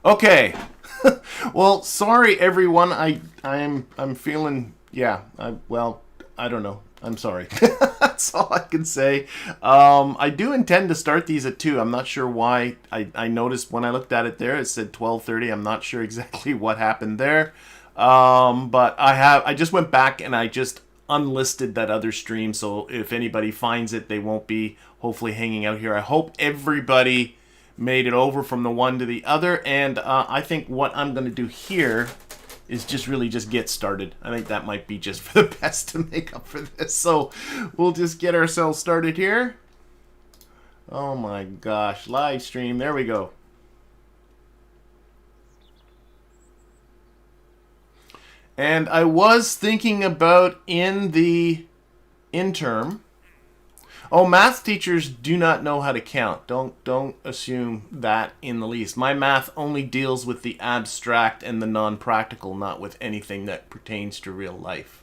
Okay. Well, sorry everyone. I'm feeling well, I don't know. I'm sorry. That's all I can say. I do intend to start these at 2. I'm not sure why. I noticed when I looked at it there, it said 12:30. I'm not sure exactly what happened there. But I just went back and I just unlisted that other stream. So if anybody finds it, they won't be hopefully hanging out here. I hope everybody made it over from the one to the other. And I think what I'm going to do here is just really just get started. I think that might be just for the best to make up for this. So we'll just get ourselves started here. Oh my gosh, live stream. There we go. And I was thinking about in the interim. Oh, math teachers do not know how to count. Don't assume that in the least. My math only deals with the abstract and the non-practical, not with anything that pertains to real life.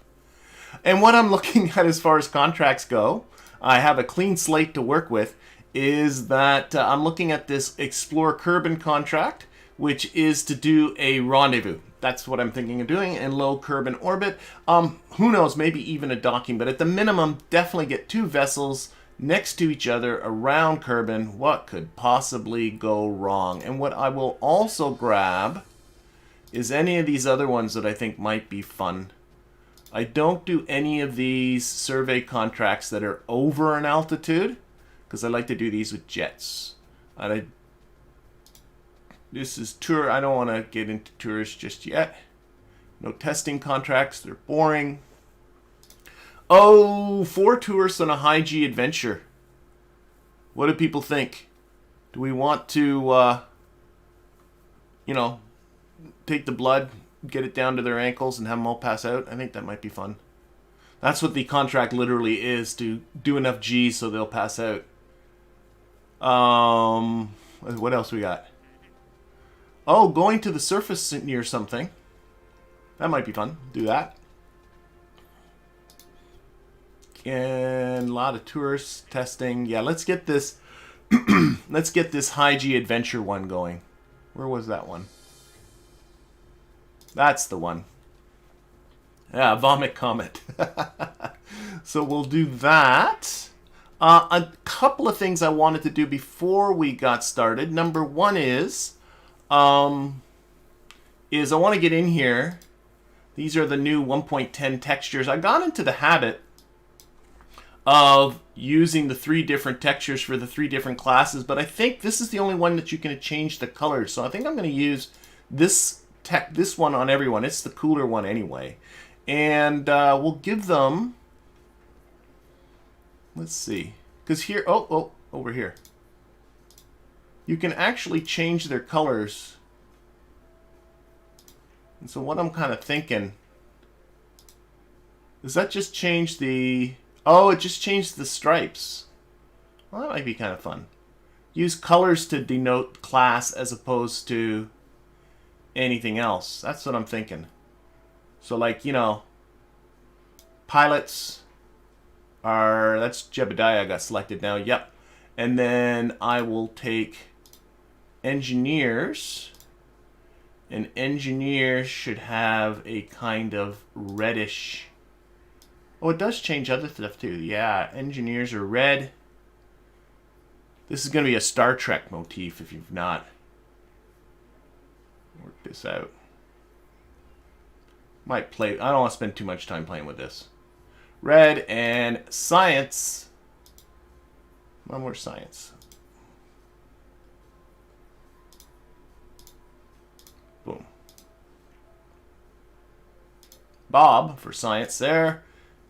And what I'm looking at as far as contracts go, I have a clean slate to work with, is that I'm looking at this Explore Kerman contract, which is to do a rendezvous. That's what I'm thinking of doing in low Kerman orbit. Who knows, maybe even a docking, but at the minimum, definitely get 2 vessels next to each other around Kerman. What could possibly go wrong? And what I will also grab is any of these other ones that I think might be fun. I don't do any of these survey contracts that are over an altitude, because I like to do these with jets. This is tour. I don't want to get into tours just yet. No testing contracts. They're boring. Oh, 4 tourists on a high G adventure. What do people think? Do we want to, take the blood, get it down to their ankles, and have them all pass out? I think that might be fun. That's what the contract literally is, to do enough G's so they'll pass out. What else we got? Oh, going to the surface near something. That might be fun. Do that. And a lot of tourists testing. Yeah, let's get this. Let's get this high G adventure one going. Where was that one? That's the one. Yeah, Vomit Comet. So we'll do that. A couple of things I wanted to do before we got started. Number one is I want to get in here. These are the new 1.10 textures. I got into the habit of using the 3 different textures for the 3 different classes, but I think this is the only one that you can change the colors. So I think I'm going to use this one on everyone. It's the cooler one anyway. And we'll give them, let's see, because here, over here, you can actually change their colors. And so what I'm kind of thinking, does that just change the, oh, it just changed the stripes. Well, that might be kind of fun. Use colors to denote class as opposed to anything else. That's what I'm thinking. So like, pilots are, that's Jebediah got selected now. Yep. And then I will take engineers, and engineers should have a kind of reddish. Oh, it does change other stuff too. Yeah, engineers are red. This is going to be a Star Trek motif if you've not worked this out. Might play. I don't want to spend too much time playing with this. Red and science. One more science. Boom. Bob for science there.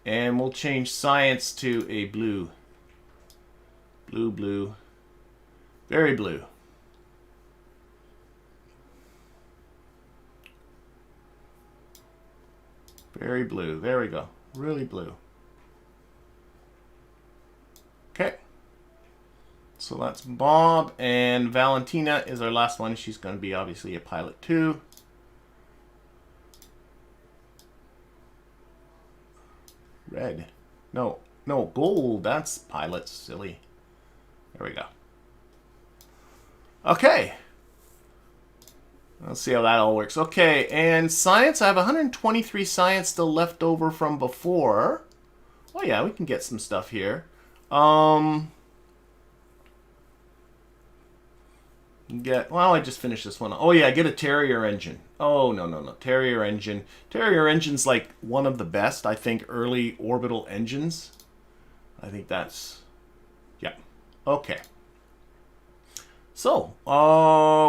And we'll change science to a blue. Blue, blue. Very blue. Very blue. There we go. Really blue. Okay. So that's Bob, and Valentina is our last one. She's going to be obviously a pilot too. Red. No, gold. That's pilots. Silly. There we go. Okay. Let's see how that all works. Okay, and science, I have 123 science still left over from before. Oh yeah, we can get some stuff here. Well, I just finished this one. Oh yeah, get a Terrier engine. Oh, no. Terrier engine. Terrier engine's like one of the best, I think, early orbital engines. I think that's... Yeah. Okay. So,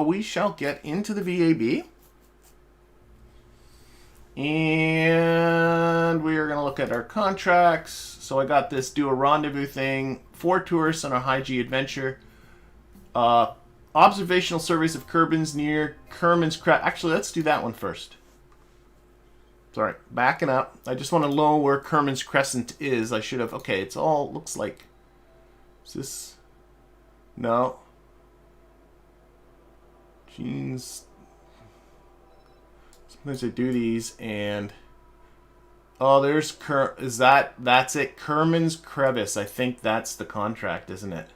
we shall get into the VAB. And we are going to look at our contracts. So I got this do a rendezvous thing. 4 tourists on a high G adventure. Observational surveys of Kerbans near Kerman's Crescent. Actually, let's do that one first. Sorry, backing up. I just want to know where Kerman's Crescent is. I should have... Okay, it's all... Looks like... Is this... No. Genes... Sometimes I do these and... Oh, there's... That's it. Kerman's Crevice. I think that's the contract, isn't it?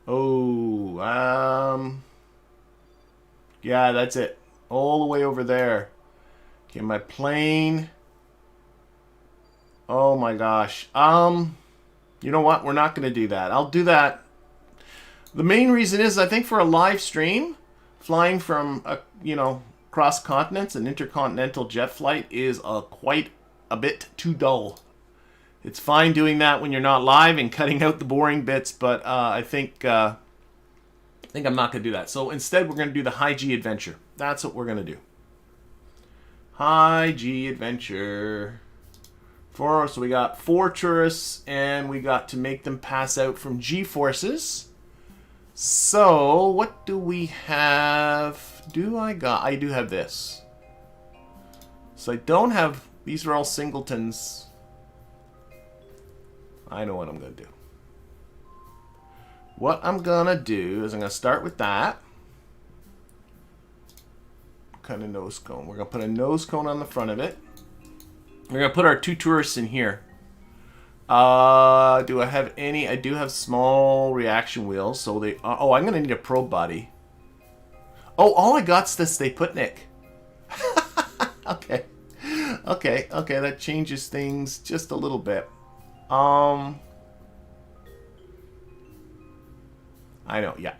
Oh, yeah, that's it. All the way over there. Okay, my plane. Oh my gosh. You know what? We're not going to do that. I'll do that. The main reason is I think for a live stream, flying from, cross continents, an intercontinental jet flight is quite a bit too dull. It's fine doing that when you're not live and cutting out the boring bits, but I think I'm not going to do that. So instead, we're going to do the high G adventure. That's what we're going to do. High G adventure. So we got 4 tourists, and we got to make them pass out from G forces. So what do we have? I do have this. So I don't have... These are all singletons. I know what I'm going to do. What I'm going to do is I'm going to start with that. Kind of nose cone. We're going to put a nose cone on the front of it. We're going to put our 2 tourists in here. Do I have any? I do have small reaction wheels. So they... oh, I'm going to need a probe body. Oh, all I got's this Stay Put Nick. Okay. Okay. That changes things just a little bit. I know, yeah.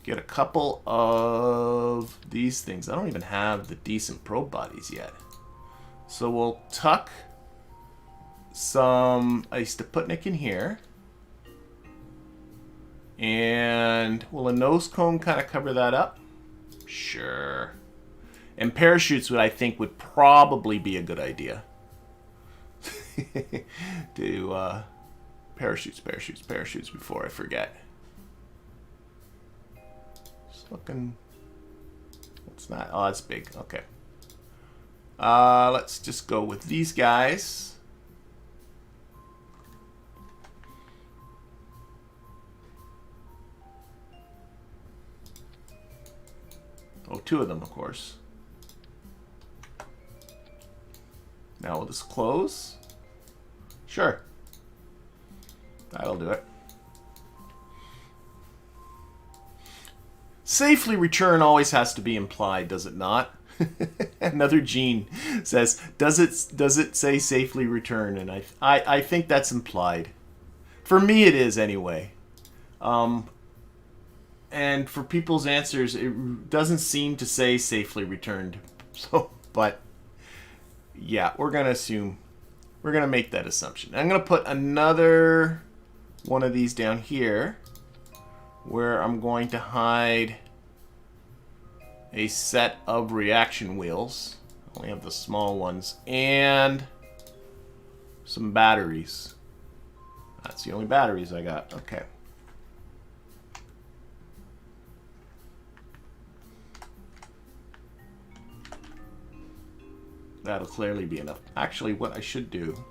Get a couple of these things. I don't even have the decent probe bodies yet. So we'll tuck some Steputnik in here. And will a nose cone kind of cover that up? Sure. And parachutes I think would probably be a good idea. Do parachutes before I forget. Just looking. What's that? Oh, that's big. Okay. Let's just go with these guys. Oh, 2 of them, of course. Now will this close? Sure. That'll do it. Safely return always has to be implied, does it not? Another Gene says, does it say safely return? And I think that's implied. For me it is anyway. And for people's answers, it doesn't seem to say safely returned. So, but yeah, we're going to assume. We're going to make that assumption. I'm going to put another one of these down here where I'm going to hide a set of reaction wheels. I only have the small ones. And some batteries. That's the only batteries I got. Okay. That'll clearly be enough. Actually, what I should do...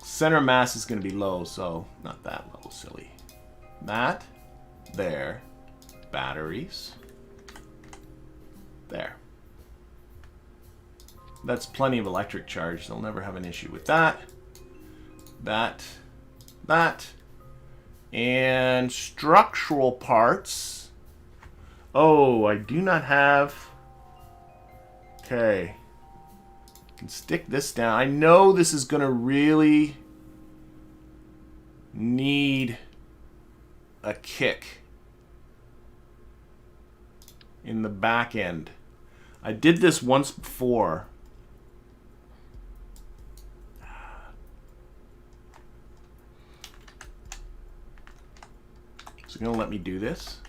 Center mass is going to be low, so not that low, silly. That. There. Batteries. There. That's plenty of electric charge. They'll never have an issue with that. That. And structural parts. Oh, I do not have... Okay. I can stick this down. I know this is going to really need a kick in the back end. I did this once before. So you're going to let me do this?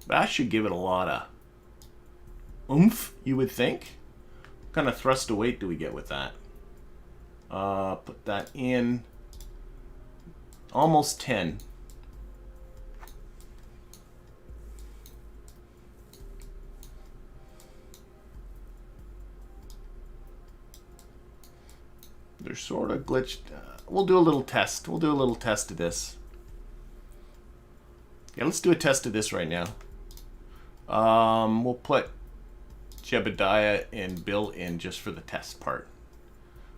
That should give it a lot of oomph, you would think. What kind of thrust to weight do we get with that? Put that in. Almost 10. They're sort of glitched. We'll do a little test. We'll do a little test of this. Yeah, let's do a test of this right now. We'll put Jebediah and Bill in just for the test part.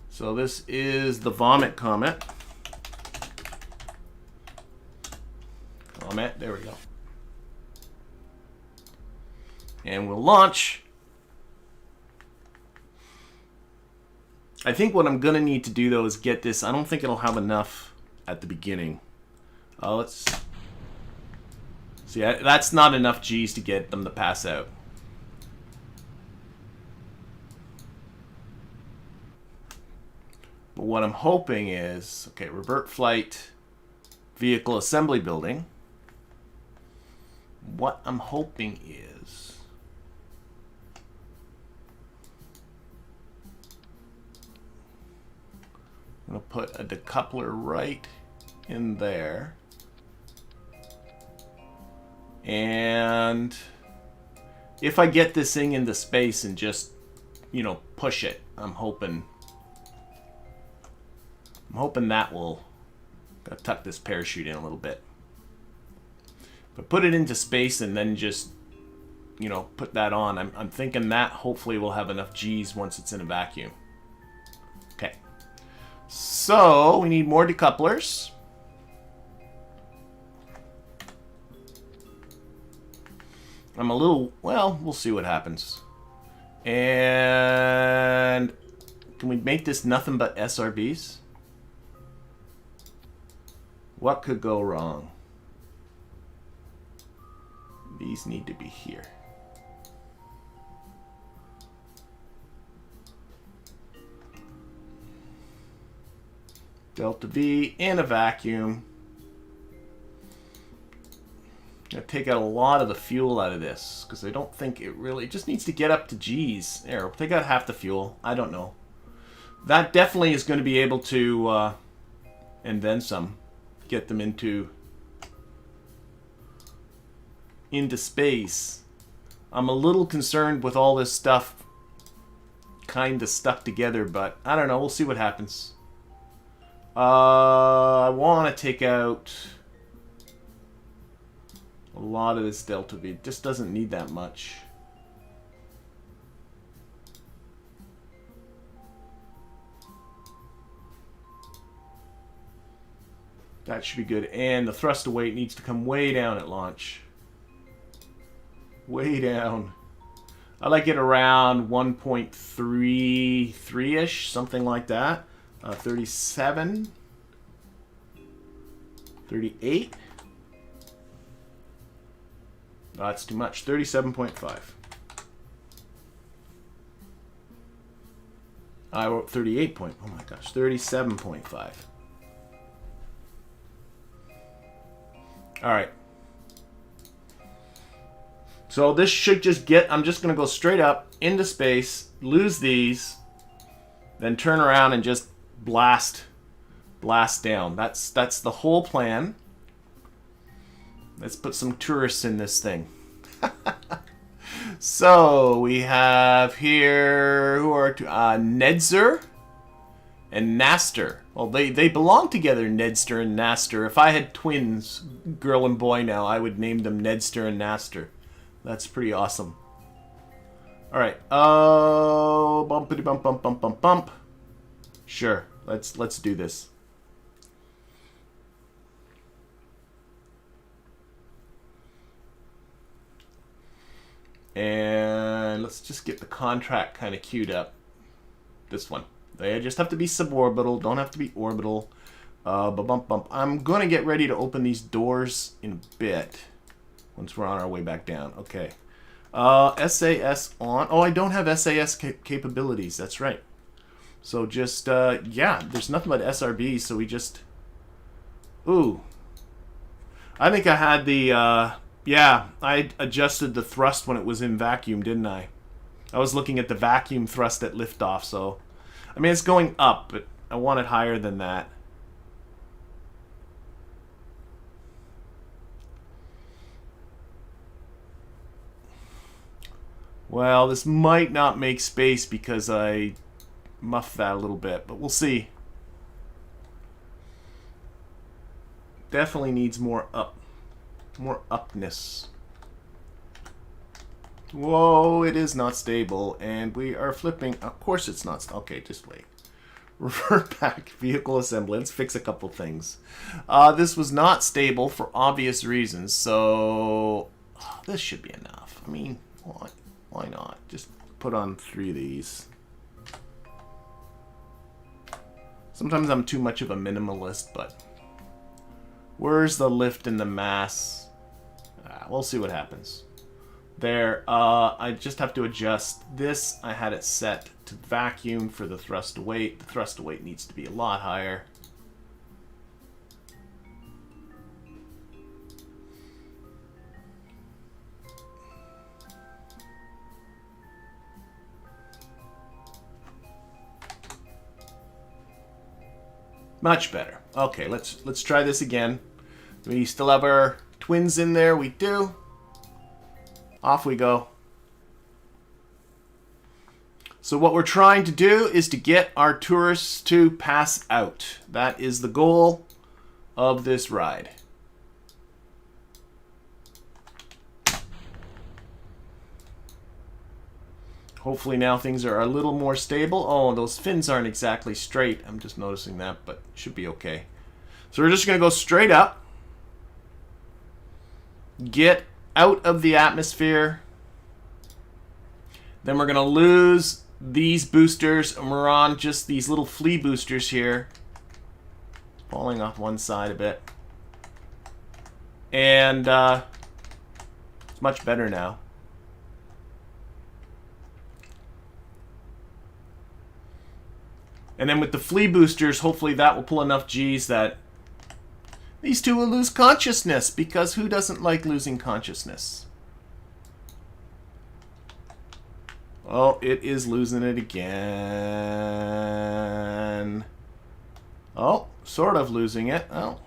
So this is the Vomit Comet. Comet, there we go. And we'll launch. I think what I'm going to need to do, though, is get this. I don't think it'll have enough at the beginning. Let's... See, that's not enough G's to get them to pass out. But what I'm hoping is... Okay, revert flight, vehicle assembly building. What I'm hoping is... I'm going to put a decoupler right in there. And if I get this thing into space and just, you know, push it, I'm hoping that will... Gotta tuck this parachute in a little bit. But put it into space and then just, you know, put that on. I'm thinking that hopefully will have enough G's once it's in a vacuum. Okay. So we need more decouplers. I'm a little, well, we'll see what happens. And can we make this nothing but SRBs? What could go wrong? These need to be here. Delta V in a vacuum. Gonna take out a lot of the fuel out of this because I don't think it really... It just needs to get up to G's. There, we'll take out half the fuel. I don't know. That definitely is going to be able to, and then some, get them into space. I'm a little concerned with all this stuff kind of stuck together, but I don't know. We'll see what happens. I want to take out a lot of this Delta V. It just doesn't need that much. That should be good. And the thrust to weight needs to come way down at launch. Way down. I like it around 1.33-ish, something like that. 37. 38. No, that's too much. 37.5. I wrote 38 point. Oh my gosh, 37.5. All right. So this should just get... I'm just going to go straight up into space, lose these, then turn around and just blast down. That's the whole plan. Let's put some tourists in this thing. So we have here, who are Nedzer and Naster. Well, they belong together, Nedster and Naster. If I had twins, girl and boy now, I would name them Nedster and Naster. That's pretty awesome. All right. Oh, bumpity bump bump bump bump bump. Sure. Let's do this. And let's just get the contract kind of queued up. This one. They just have to be suborbital. Don't have to be orbital. Bump bump. I'm going to get ready to open these doors in a bit. Once we're on our way back down. Okay. SAS on. Oh, I don't have SAS capabilities. That's right. So just, yeah, there's nothing but SRBs, so we just... Ooh. I think I had the, yeah, I adjusted the thrust when it was in vacuum, didn't I? I was looking at the vacuum thrust at liftoff, so... I mean, it's going up, but I want it higher than that. Well, this might not make space because I muffed that a little bit, but we'll see. Definitely needs more upness. Whoa, it is not stable, and we are flipping. Of course it's not. Okay, just wait. Revert back, vehicle assembly. Let's fix a couple things. This was not stable for obvious reasons, so this should be enough. I mean, why not? Just put on 3 of these. Sometimes I'm too much of a minimalist, but where's the lift and the mass? We'll see what happens. There, I just have to adjust this. I had it set to vacuum for the thrust to weight. The thrust to weight needs to be a lot higher. Much better. Okay, let's try this again. We still have our twins in there. We do. Off we go. So what we're trying to do is to get our tourists to pass out. That is the goal of this ride. Hopefully now things are a little more stable. Oh, those fins aren't exactly straight. I'm just noticing that, but it should be okay. So we're just going to go straight up. Get out of the atmosphere. Then we're going to lose these boosters, and we're on just these little flea boosters here. Falling off one side a bit. And it's much better now. And then with the flea boosters, hopefully that will pull enough G's that these two will lose consciousness, because who doesn't like losing consciousness? Oh, it is losing it again. Oh, sort of losing it. Oh.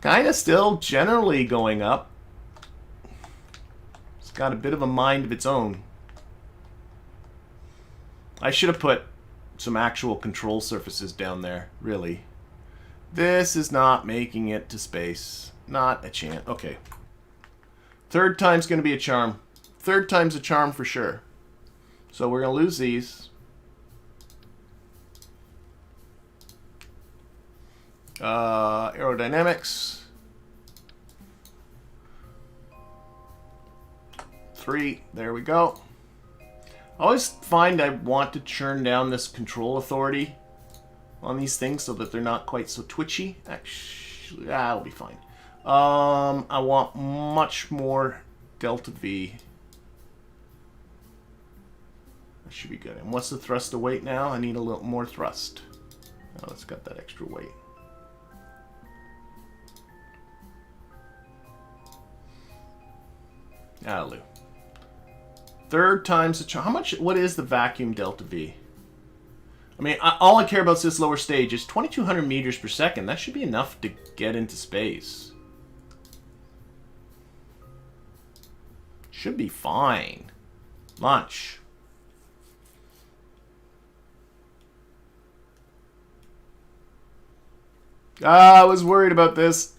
Kind of still generally going up. It's got a bit of a mind of its own. I should have put some actual control surfaces down there, really. This is not making it to space. Not a chance. Okay. Third time's going to be a charm. Third time's a charm for sure. So we're going to lose these. Aerodynamics. 3. There we go. I always find I want to churn down this control authority on these things so that they're not quite so twitchy. Actually, that'll be fine. I want much more delta V. That should be good. And what's the thrust to weight now? I need a little more thrust. Oh, it's got that extra weight. That'll do. Third time's the charm. How much? What is the vacuum delta V? I mean, all I care about is this lower stage. Is 2,200 meters per second. That should be enough to get into space. Should be fine. Launch. I was worried about this.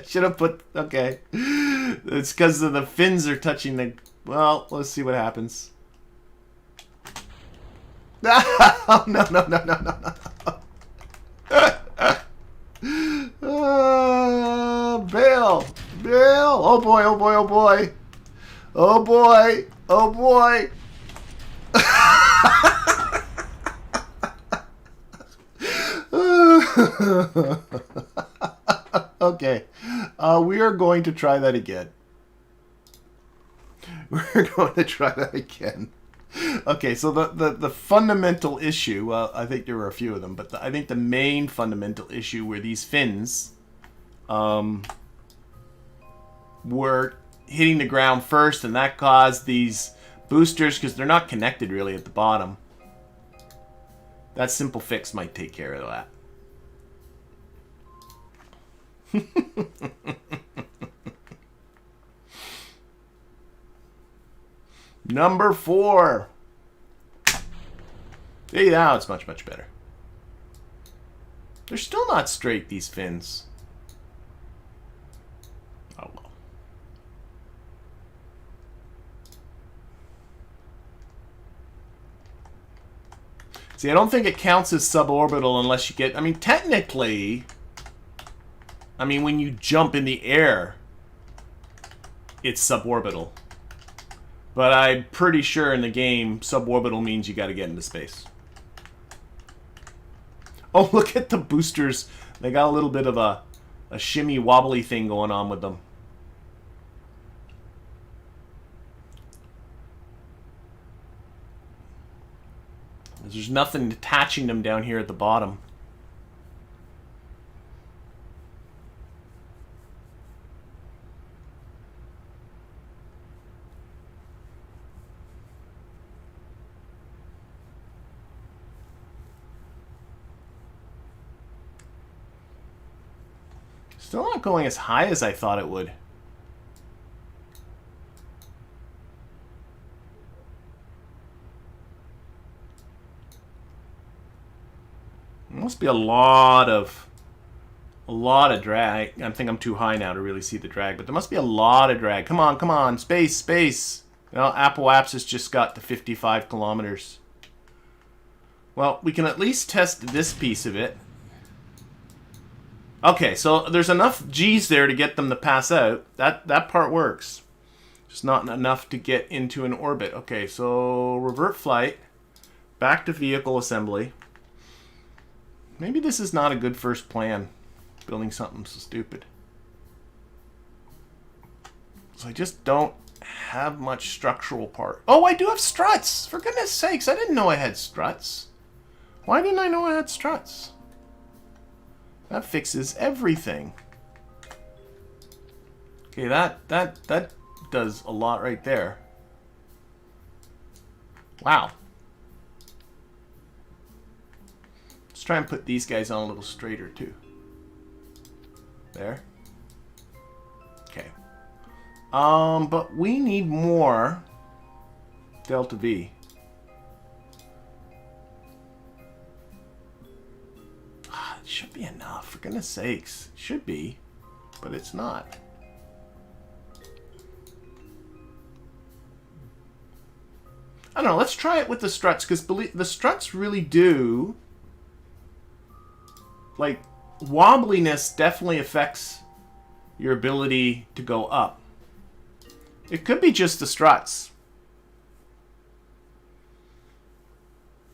should have put... Okay. It's because the fins are touching the... Well, let's see what happens. Oh, no, no, no, no, no, no. Bail! Bail! Oh boy, oh boy, oh boy. Oh boy, oh boy. Okay. We are going to try that again. We're going to try that again. Okay, so the fundamental issue, well, I think there were a few of them, but I think the main fundamental issue were these fins were hitting the ground first, and that caused these boosters, because they're not connected really at the bottom. That simple fix might take care of that. Number 4. Hey, now it's much, much better. They're still not straight, these fins. Oh, well. See, I don't think it counts as suborbital unless you get... I mean, technically... I mean, when you jump in the air, it's suborbital. But I'm pretty sure in the game, suborbital means you got to get into space. Oh, look at the boosters. They got a little bit of a shimmy wobbly thing going on with them. There's nothing attaching them down here at the bottom. Still not going as high as I thought it would. There must be a lot of drag. I think I'm too high now to really see the drag, but there must be a lot of drag. Come on, come on, space, space. Well, Apple Apps has just got to 55 kilometers. Well, we can at least test this piece of it. Okay, so there's enough G's there to get them to pass out. That part works. Just not enough to get into an orbit. Okay, so revert flight. Back to vehicle assembly. Maybe this is not a good first plan. Building something so stupid. So I just don't have much structural part. Oh, I do have struts! For goodness sakes, I didn't know I had struts. Why didn't I know I had struts? That fixes everything. Okay, that does a lot right there. Wow. Let's try and put these guys on a little straighter too. There. Okay. But we need more delta V. Should be enough, for goodness sakes. Should be, but it's not. I don't know, let's try it with the struts, because the struts really do... Like, wobbliness definitely affects your ability to go up. It could be just the struts.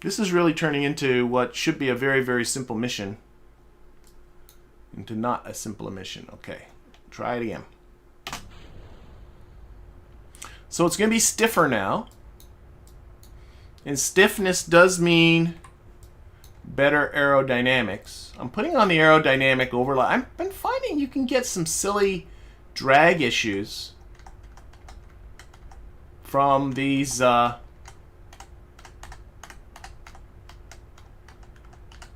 This is really turning into what should be a very, very simple mission. Into not a simple mission. Okay, try it again. So it's going to be stiffer now. And stiffness does mean better aerodynamics. I'm putting on the aerodynamic overlay. I've been finding you can get some silly drag issues from these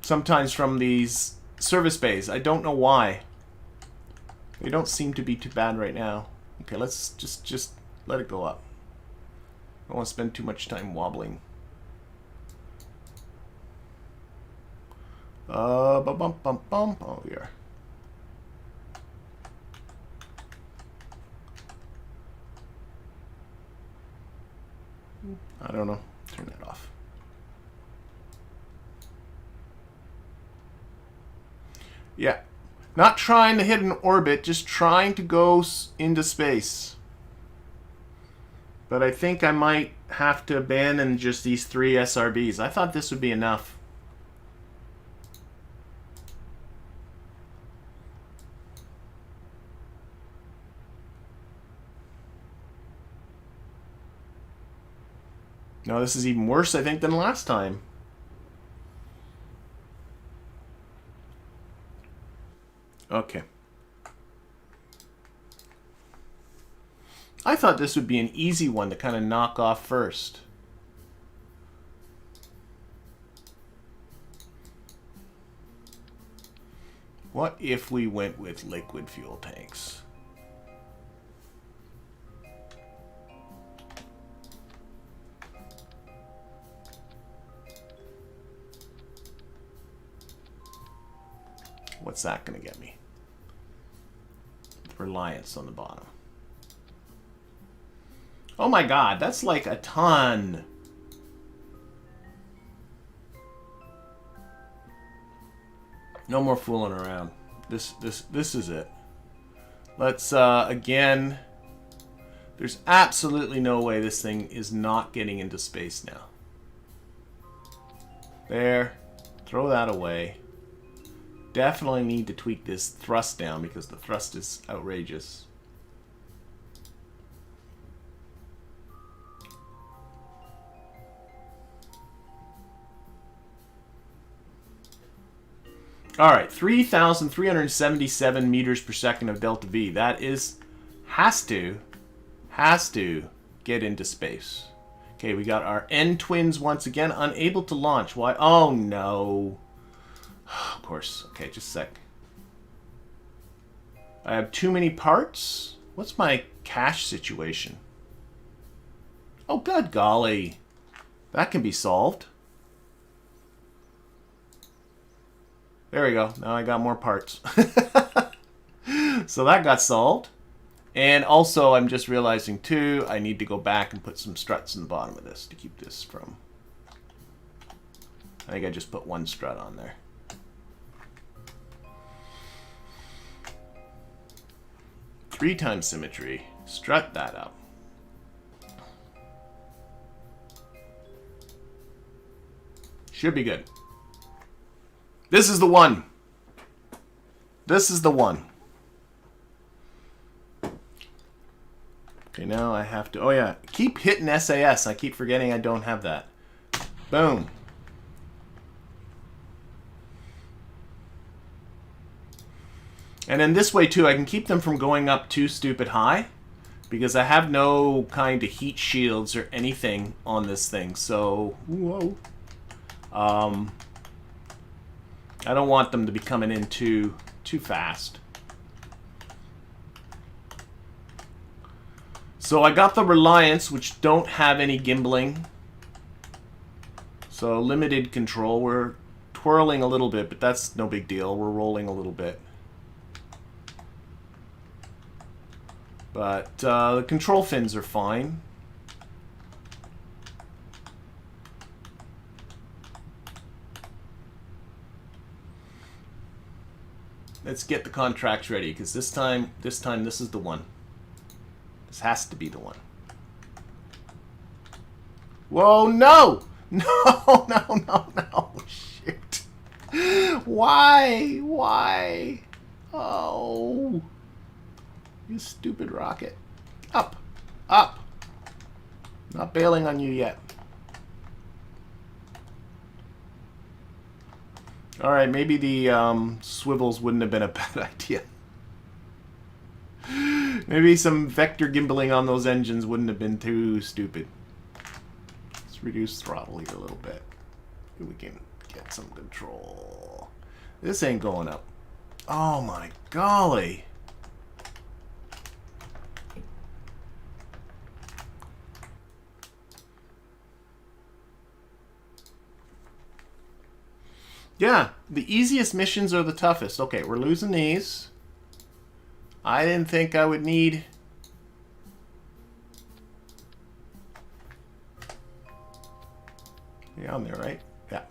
sometimes from these service bays. I don't know why. They don't seem to be too bad right now. Okay, let's just let it go up. I don't want to spend too much time wobbling. Bum bum bum bum. Oh, here. I don't know. Turn that off. Yeah. Not trying to hit an orbit, just trying to go into space. But I think I might have to abandon just these 3 SRBs. I thought this would be enough. No, this is even worse, I think, than last time. Okay. I thought this would be an easy one to kind of knock off first. What if we went with liquid fuel tanks? What's that going to get me? Reliance on the bottom. Oh my god, that's like a ton. No more fooling around. This is it. Let's again. There's absolutely no way this thing is not getting into space now. There. Throw that away. Definitely need to tweak this thrust down because the thrust is outrageous. All right, 3,377 meters per second of delta V. That has to get into space. Okay, we got our N twins once again, unable to launch. Why? Oh no. Of course. Okay, just a sec. I have too many parts. What's my cache situation? Oh, good golly. That can be solved. There we go. Now I got more parts. So that got solved. And also, I'm just realizing, too, I need to go back and put some struts in the bottom of this to keep this from... I think I just put one strut on there. Three times symmetry. Strut that up. Should be good. This is the one. This is the one. Okay, now I have to... Oh, yeah. Keep hitting SAS. I keep forgetting I don't have that. Boom. And in this way, too, I can keep them from going up too stupid high. Because I have no kind of heat shields or anything on this thing. So, whoa. I don't want them to be coming in too fast. So I got the Reliance, which don't have any gimbaling. So limited control. We're twirling a little bit, but that's no big deal. We're rolling a little bit. But the control fins are fine. Let's get the contracts ready, because this time this is the one. This has to be the one. Whoa, no! No, no, no, no. Shit. Why? Why? Oh. You stupid rocket. Up. Up. Not bailing on you yet. Alright, maybe the swivels wouldn't have been a bad idea. Maybe some vector gimbaling on those engines wouldn't have been too stupid. Let's reduce throttle here a little bit. We can get some control. This ain't going up. Oh my golly. Yeah, the easiest missions are the toughest. Okay, we're losing these. I didn't think I would need... on there, right? Yeah.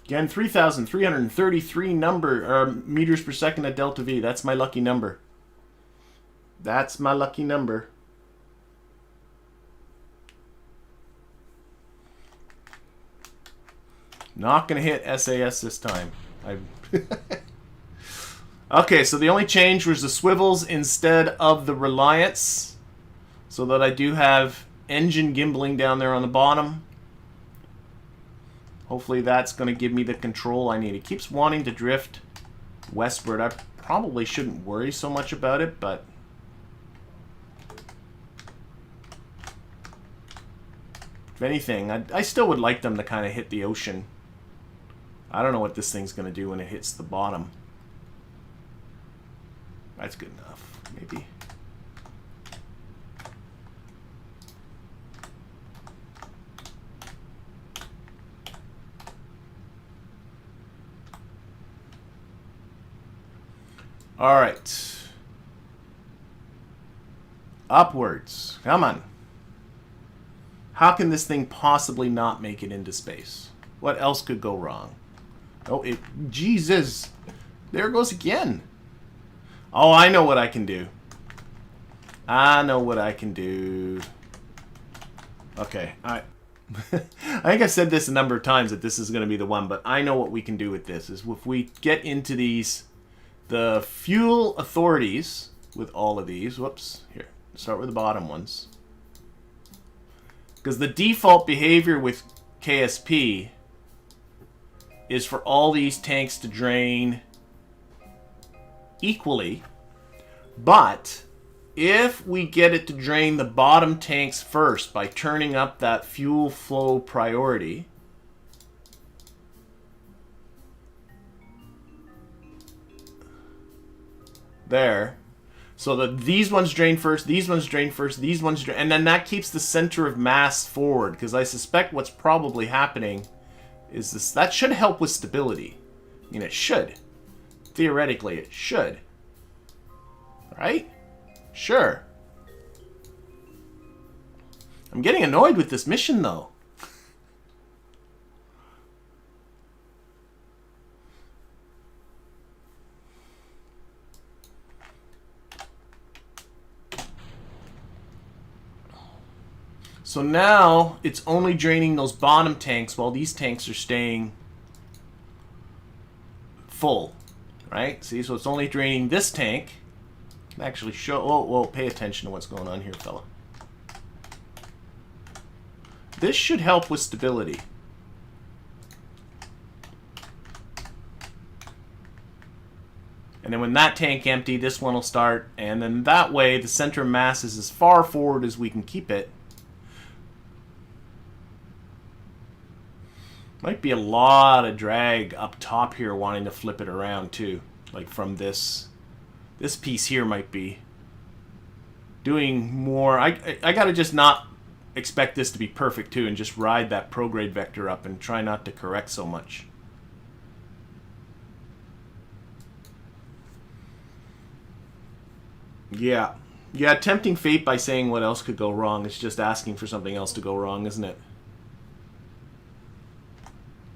Again, 3,333 meters per second at delta V. That's my lucky number. That's my lucky number. Not going to hit SAS this time. Okay, so the only change was the swivels instead of the Reliance. So that I do have engine gimbaling down there on the bottom. Hopefully that's going to give me the control I need. It keeps wanting to drift westward. I probably shouldn't worry so much about it, but... if anything, I still would like them to kind of hit the ocean. I don't know what this thing's going to do when it hits the bottom. That's good enough, maybe. All right. Upwards. Come on. How can this thing possibly not make it into space? What else could go wrong? Oh, Jesus. There it goes again. Oh, I know what I can do. I know what I can do. Okay. I think I've said this a number of times that this is going to be the one, but I know what we can do with this. Is if we get into the fuel authorities with all of these. Whoops. Here. Start with the bottom ones. Because the default behavior with KSP is for all these tanks to drain equally. But if we get it to drain the bottom tanks first by turning up that fuel flow priority, there, so that these ones drain first, these ones drain first, these ones drain, and then that keeps the center of mass forward, because I suspect what's probably happening is this. That should help with stability. I mean, it should. Theoretically, it should. Right? Sure. I'm getting annoyed with this mission, though. So now it's only draining those bottom tanks while these tanks are staying full, right? See, so it's only draining this tank. Can actually show. Oh, well, pay attention to what's going on here, fella. This should help with stability. And then when that tank empty, this one will start, and then that way the center of mass is as far forward as we can keep it. Might be a lot of drag up top here wanting to flip it around too. Like from this piece here might be doing more. I gotta just not expect this to be perfect too and just ride that prograde vector up and try not to correct so much. Yeah. Yeah, tempting fate by saying what else could go wrong is just asking for something else to go wrong, isn't it?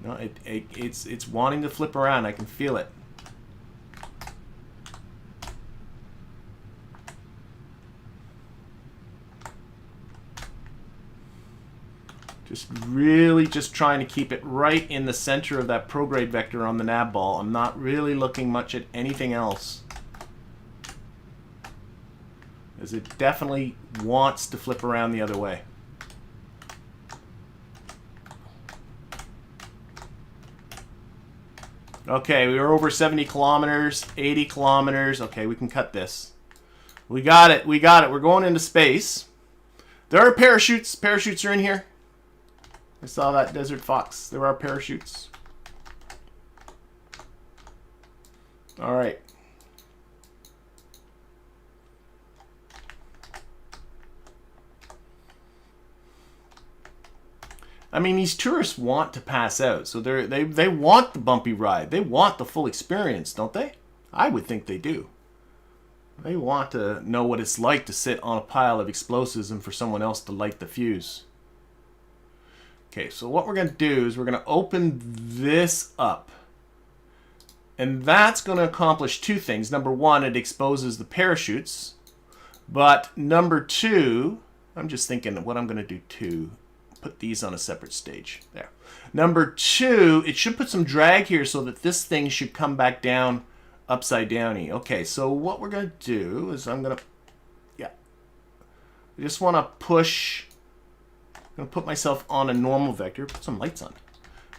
No, it's wanting to flip around. I can feel it. Just really just trying to keep it right in the center of that prograde vector on the nav ball. I'm not really looking much at anything else. As it definitely wants to flip around the other way. Okay, we were over 70 kilometers, 80 kilometers. Okay, we can cut this. We got it. We got it. We're going into space. There are parachutes. Parachutes are in here. I saw that Desert Fox. There are parachutes. All right. I mean, these tourists want to pass out, so they want the bumpy ride. They want the full experience, don't they? I would think they do. They want to know what it's like to sit on a pile of explosives and for someone else to light the fuse. Okay, so what we're going to do is we're going to open this up. And that's going to accomplish two things. Number one, it exposes the parachutes. But number two, I'm just thinking what I'm going to do too. Put these on a separate stage. There. Number two, it should put some drag here so that this thing should come back down upside downy. Okay, so what we're going to do is I'm going to, I just want to push, I'm going to put myself on a normal vector. Put some lights on.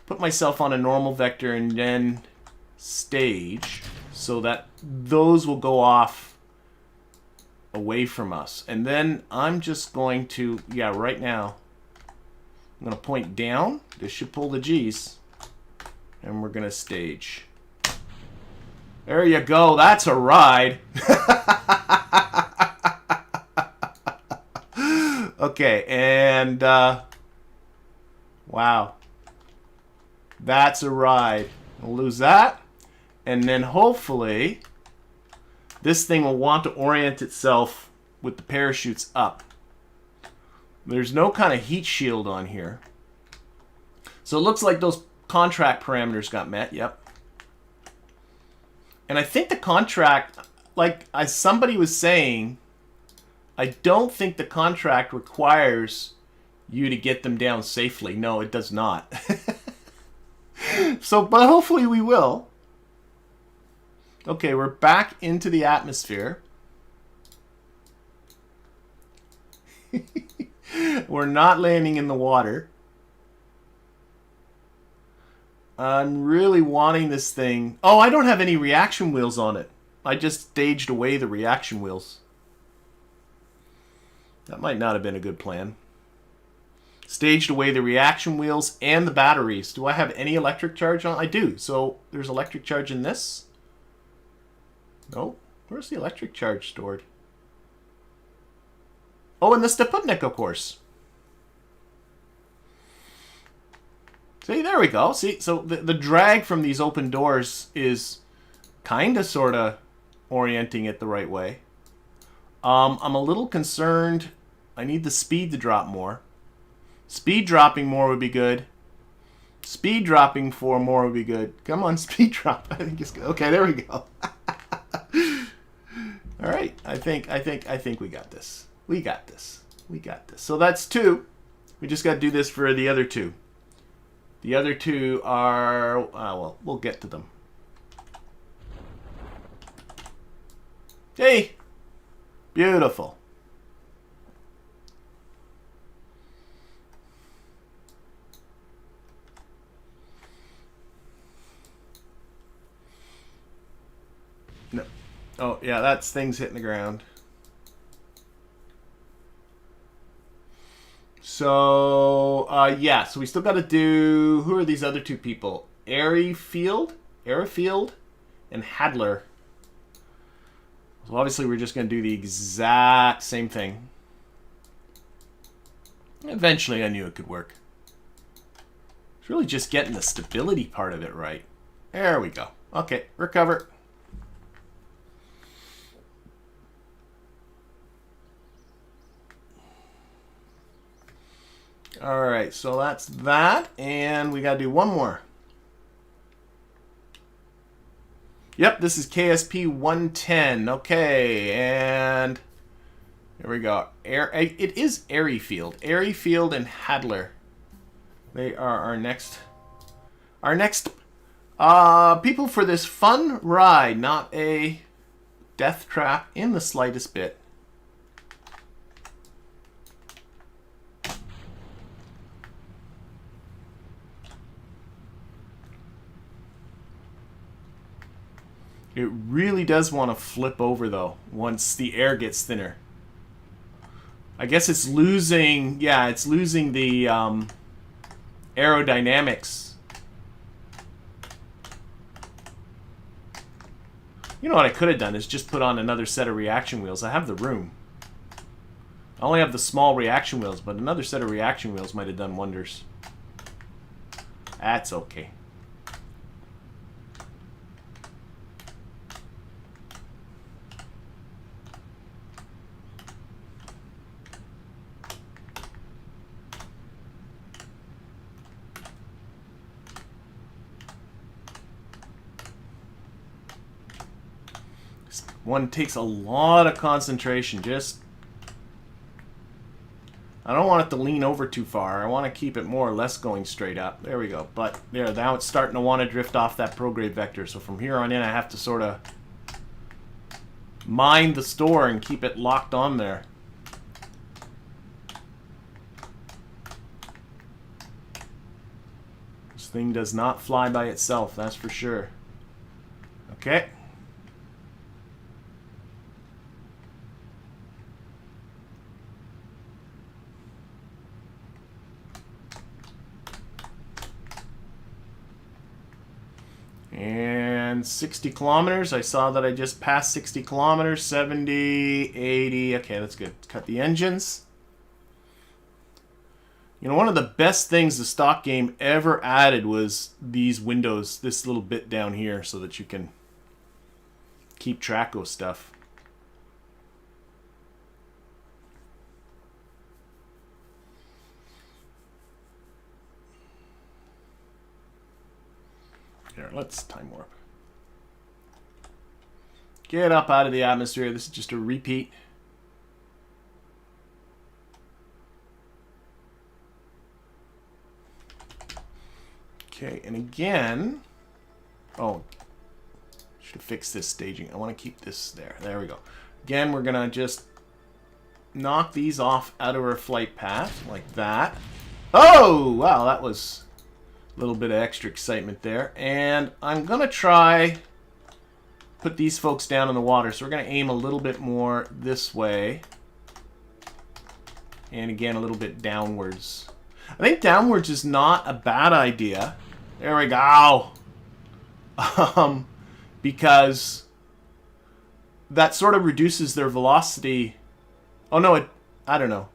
Put myself on a normal vector and then stage so that those will go off away from us. And then I'm just going to, right now, I'm going to point down. This should pull the G's. And we're going to stage. There you go. That's a ride. Okay, and wow. That's a ride. We'll lose that. And then hopefully this thing will want to orient itself with the parachutes up. There's no kind of heat shield on here. So it looks like those contract parameters got met. Yep. And I think the contract, like as somebody was saying, I don't think the contract requires you to get them down safely. No, it does not. So, but hopefully we will. Okay, we're back into the atmosphere. We're not landing in the water. I'm really wanting this thing. Oh, I don't have any reaction wheels on it. I just staged away the reaction wheels. That might not have been a good plan. Staged away the reaction wheels and the batteries. Do I have any electric charge on? I do. So there's electric charge in this. No. Where's the electric charge stored? Oh, in the Steputnik, of course. See, there we go. See, so the drag from these open doors is kind of, sort of orienting it the right way. I'm a little concerned. I need the speed to drop more. Speed dropping more would be good. Speed dropping for more would be good. Come on, speed drop. I think it's good. Okay, there we go. All right, I think we got this. We got this. We got this. So that's two. We just got to do this for the other two. The other two are, well, we'll get to them. Hey, beautiful. No. Oh, yeah, that's things hitting the ground. So, yeah, so we still got to do, who are these other two people? Airfield and Hadler. So obviously we're just going to do the exact same thing. Eventually I knew it could work. It's really just getting the stability part of it right. There we go. Okay, recover. Alright, so that's that, and we gotta do one more. Yep, this is KSP 110. Okay, and here we go. It is Airfield. Airfield and Hadler. They are our next people for this fun ride, not a death trap in the slightest bit. It really does want to flip over, though, once the air gets thinner. I guess it's losing, yeah, it's losing the aerodynamics. You know what I could have done is just put on another set of reaction wheels. I have the room. I only have the small reaction wheels, but another set of reaction wheels might have done wonders. That's okay. This one takes a lot of concentration. I don't want it to lean over too far. I want to keep it more or less going straight up. There we go. But there, now it's starting to want to drift off that prograde vector. So from here on in, I have to sort of mind the store and keep it locked on there. This thing does not fly by itself, that's for sure. Okay. And 60 kilometers. I saw that I just passed 60 kilometers. 70, 80. Okay, that's good. Cut the engines. You know, one of the best things the stock game ever added was these windows, this little bit down here, so that you can keep track of stuff. Here, let's time warp. Get up out of the atmosphere. This is just a repeat. Okay, and again... Oh, should have fixed this staging. I want to keep this there. There we go. Again, we're going to just knock these off out of our flight path, like that. Oh, wow, that was... a little bit of extra excitement there. And I'm going to try put these folks down in the water. So we're going to aim a little bit more this way. And again, a little bit downwards. I think downwards is not a bad idea. There we go. Because that sort of reduces their velocity. Oh, no, I don't know.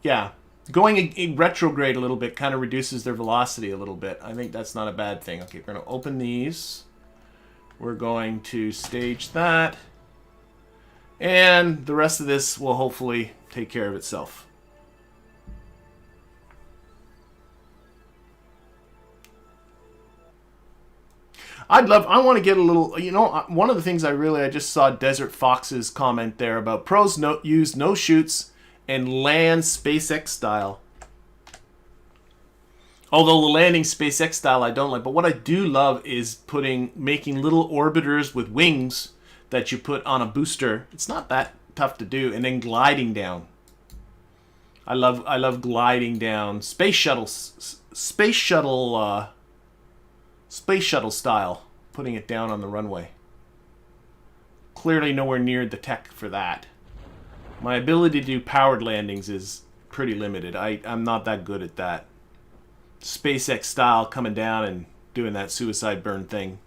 Yeah. Going in retrograde a little bit kind of reduces their velocity a little bit. I think that's not a bad thing. Okay, we're going to open these. We're going to stage that. And the rest of this will hopefully take care of itself. I want to get a little, you know, one of the things I just saw Desert Fox's comment there about pros use no shoots and land SpaceX style. Although the landing SpaceX style I don't like, but what I do love is making little orbiters with wings that you put on a booster. It's not that tough to do, and then gliding down. I love gliding down space shuttle style, putting it down on the runway. Clearly nowhere near the tech for that. My ability to do powered landings is pretty limited. I'm not that good at that. SpaceX style coming down and doing that suicide burn thing.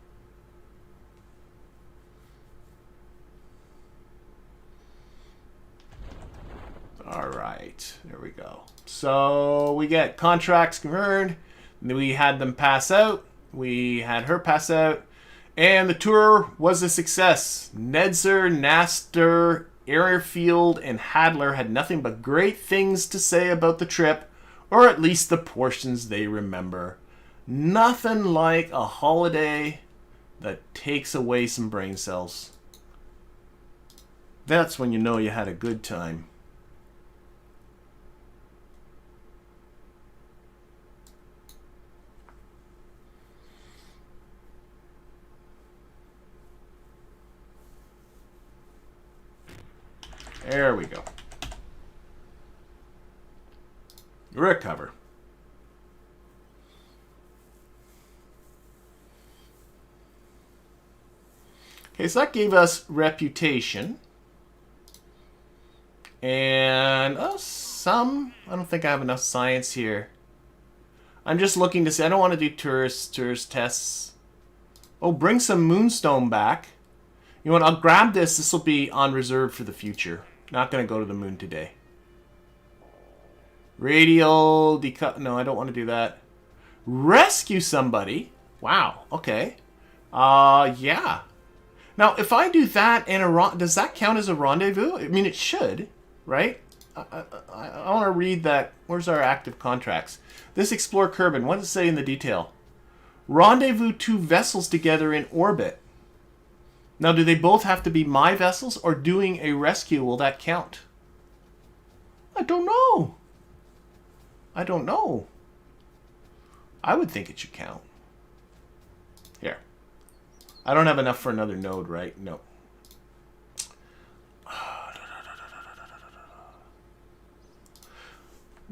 Alright, there we go. So we get contracts confirmed. We had them pass out. We had her pass out. And the tour was a success. Nedzer, Naster, Airfield, and Hadler had nothing but great things to say about the trip, or at least the portions they remember. Nothing like a holiday that takes away some brain cells. That's when you know you had a good time. There we go. Recover. Okay, so that gave us reputation. And I don't think I have enough science here. I'm just looking to see. I don't want to do tourist tests. Oh, bring some moonstone back. You know what? I'll grab this. This will be on reserve for the future. Not going to go to the moon today. Radial no, I don't want to do that. Rescue somebody. Wow. Okay. Yeah. Now, if I do that and does that count as a rendezvous? I mean, it should, right? I want to read that. Where's our active contracts? This explore Kerman. What does it say in the detail? Rendezvous 2 vessels together in orbit. Now, do they both have to be my vessels, or doing a rescue, will that count? I don't know. I don't know. I would think it should count. Here. I don't have enough for another node, right? No.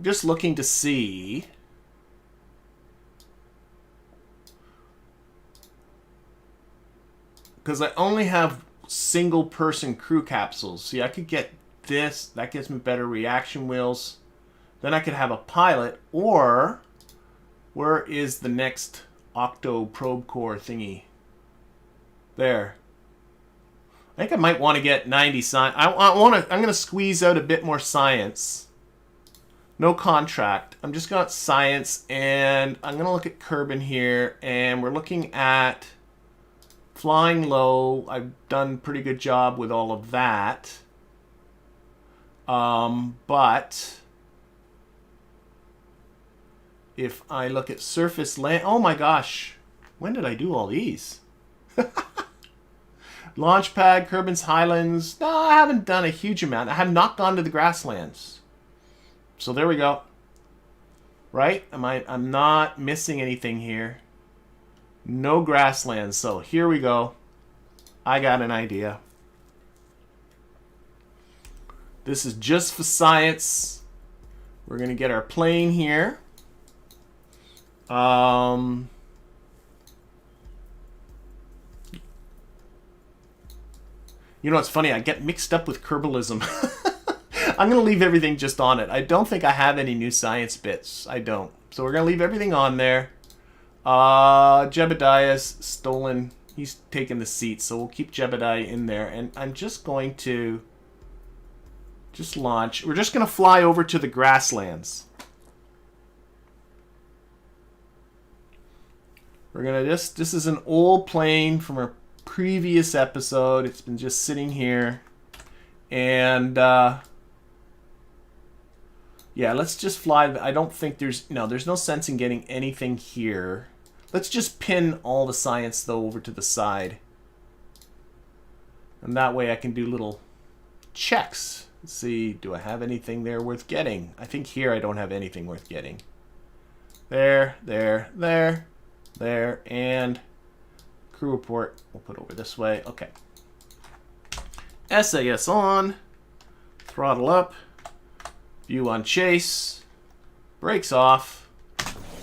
Just looking to see. Because I only have single person crew capsules. See, I could get this. That gives me better reaction wheels. Then I could have a pilot. Or, where is the next octo probe core thingy? There. I think I might want to get 90 science. I'm going to squeeze out a bit more science. No contract. I'm just got science, and I'm going to look at Kerman here, and we're looking at flying low. I've done a pretty good job with all of that. But if I look at surface land, oh my gosh, when did I do all these? Launchpad, Kerman's Highlands. No, I haven't done a huge amount. I have not gone to the Grasslands. So there we go. Right? I'm not missing anything here. No Grasslands. So here we go. I got an idea. This is just for science. We're going to get our plane here. You know what's funny? I get mixed up with Kerbalism. I'm going to leave everything just on it. I don't think I have any new science bits. I don't. So we're going to leave everything on there. Jebediah's stolen. He's taken the seat, so we'll keep Jebediah in there. And I'm just going to just launch. We're just going to fly over to the Grasslands. We're going to just... This is an old plane from a previous episode. It's been just sitting here. And... yeah, let's just fly. I don't think there's no sense in getting anything here. Let's just pin all the science, though, over to the side. And that way I can do little checks. Let's see, do I have anything there worth getting? I think here I don't have anything worth getting. There, there, there, there, and crew report. We'll put over this way. Okay. SAS on. Throttle up. View on chase, brakes off,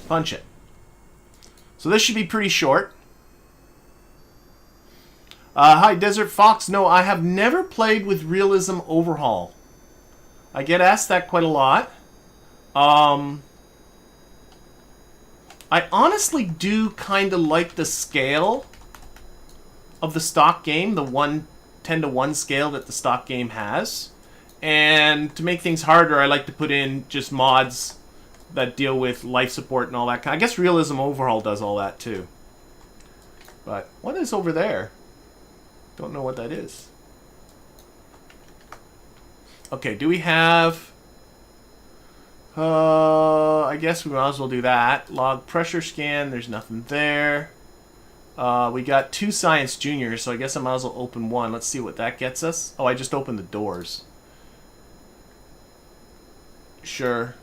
punch it. So this should be pretty short. Hi, Desert Fox. No, I have never played with Realism Overhaul. I get asked that quite a lot. I honestly do kind of like the scale of the stock game, the 10-to-1 scale that the stock game has. And to make things harder, I like to put in just mods that deal with life support and all that. I guess Realism Overhaul does all that too. But what is over there? Don't know what that is. Okay, do we have... I guess we might as well do that. Log pressure scan, there's nothing there. We got 2 Science Juniors, so I guess I might as well open one. Let's see what that gets us. Oh, I just opened the doors. Sure.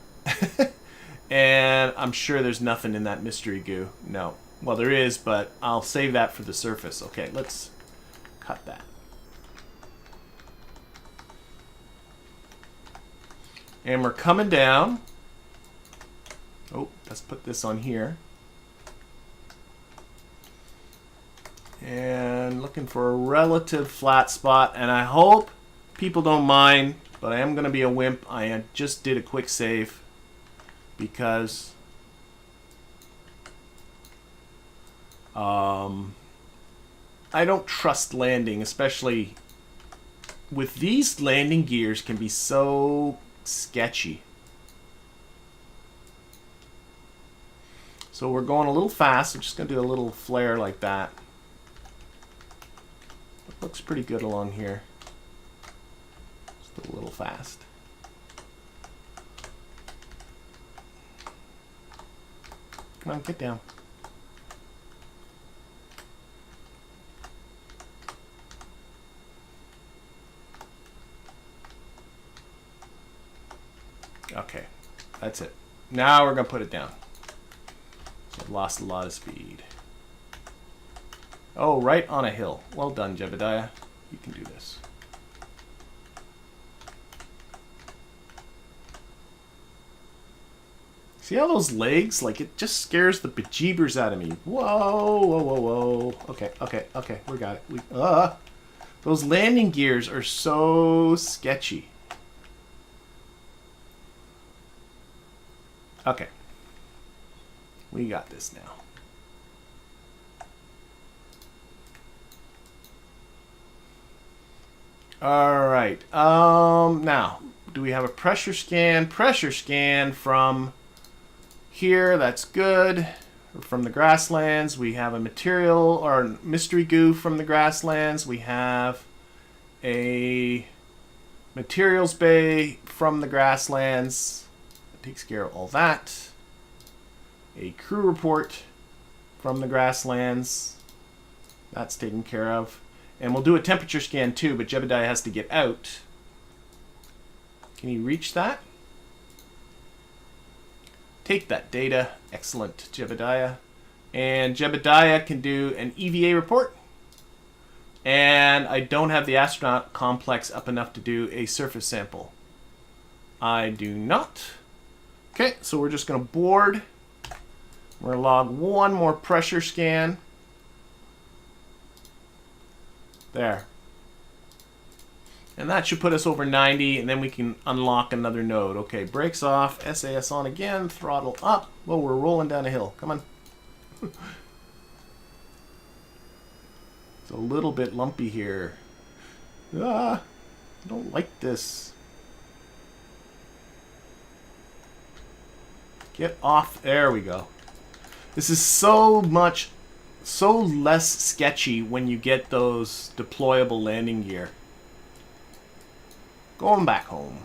And I'm sure there's nothing in that mystery goo. No. Well, there is, but I'll save that for the surface. Okay, let's cut that. And we're coming down. Oh, let's put this on here. And looking for a relative flat spot. And I hope people don't mind, but I am going to be a wimp. I just did a quick save because I don't trust landing, especially with these landing gears can be so sketchy. So we're going a little fast. I'm just going to do a little flare like that. It looks pretty good along here. Just a little fast. Come on, get down. Okay, that's it. Now we're going to put it down. I've lost a lot of speed. Oh, right on a hill. Well done, Jebediah. You can do this. See how those legs, like, it just scares the bejeebers out of me. Whoa, whoa, whoa, whoa. Okay, okay, okay, we got it. Those landing gears are so sketchy. Okay. We got this now. All right. Now, do we have a pressure scan? Pressure scan from here. That's good. From the Grasslands, we have a material or mystery goo from the Grasslands. We have a materials bay from the Grasslands. Takes care of all that. A crew report from the Grasslands. That's taken care of. And we'll do a temperature scan too, but Jebediah has to get out. Can he reach that? Take that data. Excellent, Jebediah. And Jebediah can do an EVA report. And I don't have the astronaut complex up enough to do a surface sample. I do not. Okay, so we're just going to board. We're going to log one more pressure scan. There. And that should put us over 90, and then we can unlock another node. Okay, brakes off, SAS on again, throttle up. Whoa, we're rolling down a hill. Come on. It's a little bit lumpy here. I don't like this. Get off. There we go. This is so less sketchy when you get those deployable landing gear. Going back home.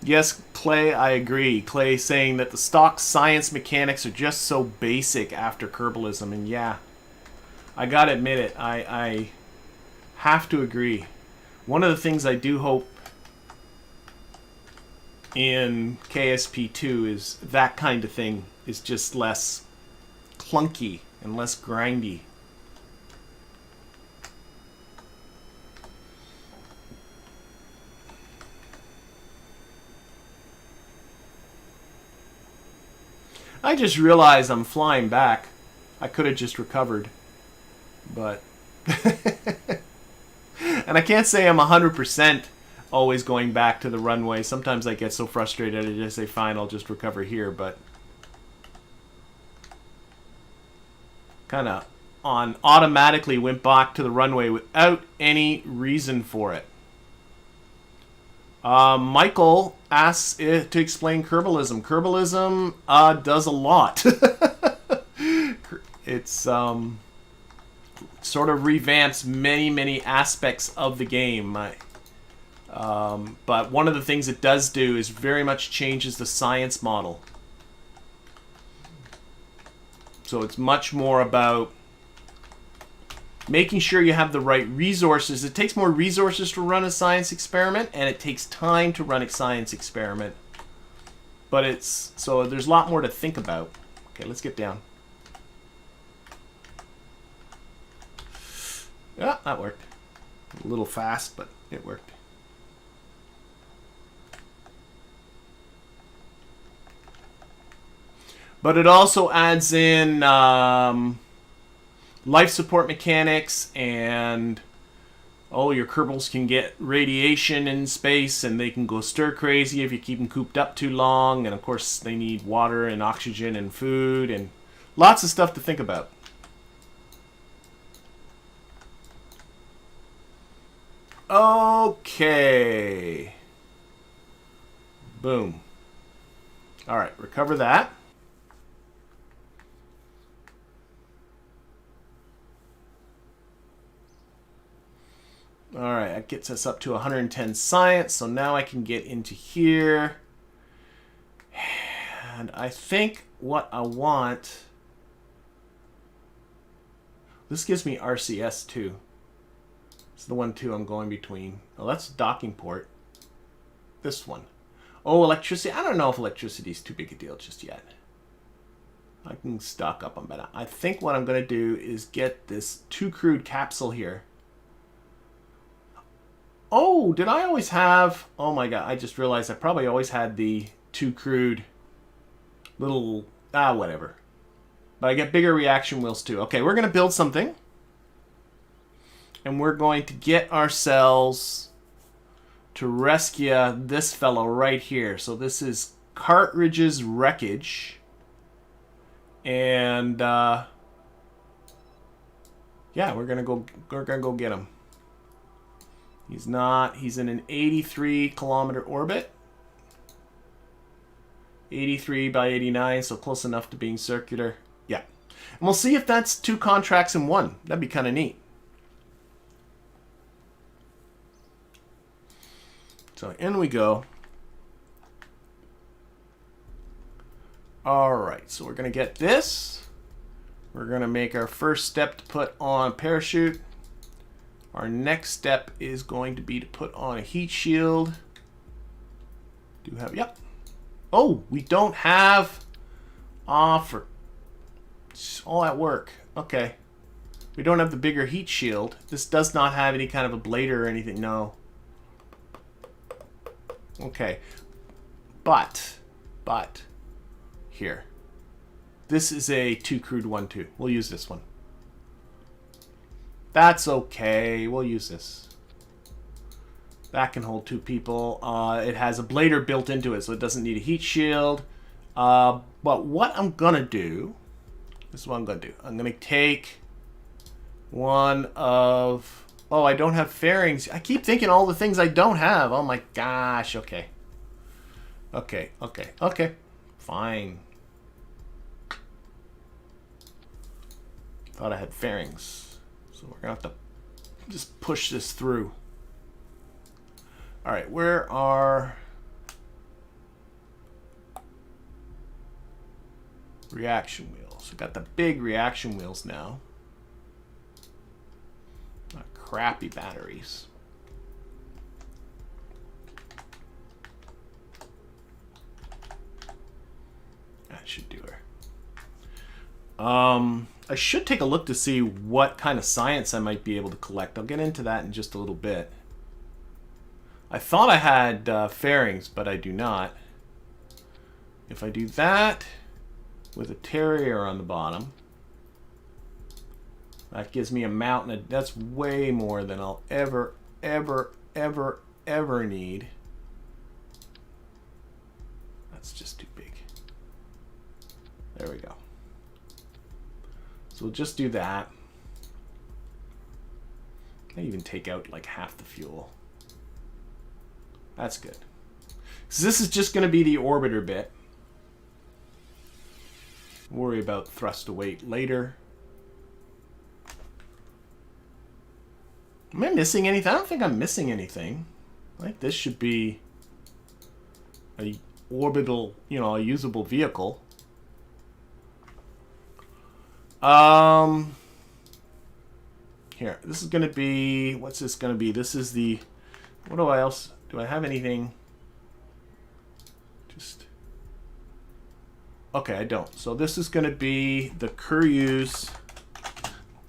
Yes, Clay, I agree. Clay saying that the stock science mechanics are just so basic after Kerbalism, and yeah. I gotta admit it, I have to agree. One of the things I do hope in KSP2 is that kind of thing is just less clunky and less grindy. I just realized I'm flying back. I could have just recovered. But and I can't say I'm 100% always going back to the runway. Sometimes I get so frustrated I just say fine, I'll just recover here, but kind of automatically went back to the runway without any reason for it. Michael asks to explain Kerbalism. Kerbalism does a lot. It's sort of revamps many aspects of the game. But one of the things it does do is very much changes the science model. So it's much more about making sure you have the right resources. It takes more resources to run a science experiment, and it takes time to run a science experiment. But so there's a lot more to think about. Okay, let's get down. Yeah, that worked. A little fast, but it worked. But it also adds in life support mechanics, and your Kerbals can get radiation in space, and they can go stir crazy if you keep them cooped up too long. And of course, they need water and oxygen and food, and lots of stuff to think about. Okay. Boom. All right, recover that. All right, that gets us up to 110 science. So now I can get into here. And I think what I want... This gives me RCS too. It's the one too I'm going between. Oh, that's docking port. This one. Oh, electricity. I don't know if electricity is too big a deal just yet. I can stock up on that. I think what I'm going to do is get this 2 crude capsule here. Oh, did I always have... Oh my god, I just realized I probably always had the 2 crude little... whatever. But I get bigger reaction wheels too. Okay, we're going to build something. And we're going to get ourselves to rescue this fellow right here. So this is Catrigh's wreckage. And yeah, we're gonna go get him. He's in an 83 kilometer orbit. 83 by 89, so close enough to being circular. Yeah. And we'll see if that's 2 contracts in one. That'd be kind of neat. So in we go. All right, so we're going to get this. We're going to make our first step to put on parachute. Our next step is going to be to put on a heat shield. Do have, yep. Oh, we don't have for all that work. Okay. We don't have the bigger heat shield. This does not have any kind of a blader or anything. No. Okay. But here. This is a 2 crude 1-2. We'll use this one. That's okay. We'll use this. That can hold 2 people. It has a blader built into it, so it doesn't need a heat shield. But what I'm going to do... This is what I'm going to do. I'm going to take one of... Oh, I don't have fairings. I keep thinking all the things I don't have. Oh my gosh. Okay. Okay. Fine. Thought I had fairings. So we're going to have to just push this through. All right, where are reaction wheels? We've got the big reaction wheels now. Not crappy batteries. That should do her. I should take a look to see what kind of science I might be able to collect. I'll get into that in just a little bit. I thought I had fairings, but I do not. If I do that with a terrier on the bottom, that gives me a mountain. That's way more than I'll ever need. That's just too big. There we go. So we'll just do that. I even take out like half the fuel. That's good. So this is just going to be the orbiter bit. Worry about thrust to weight later. Am I missing anything? I don't think I'm missing anything. Like this should be a orbital, a usable vehicle. Here, this is going to be, what's this going to be? This is the, what do I else, do I have anything? Just, okay, I don't. So this is going to be the Keryuz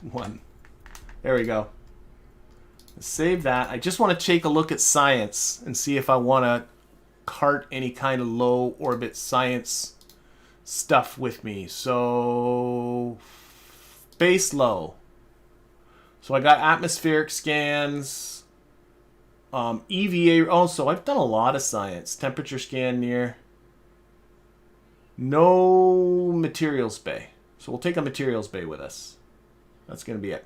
one. There we go. Save that. I just want to take a look at science and see if I want to cart any kind of low orbit science stuff with me. So base low. So I got atmospheric scans, EVA. Oh, so I've done a lot of science. Temperature scan near. No materials bay. So we'll take a materials bay with us. That's going to be it.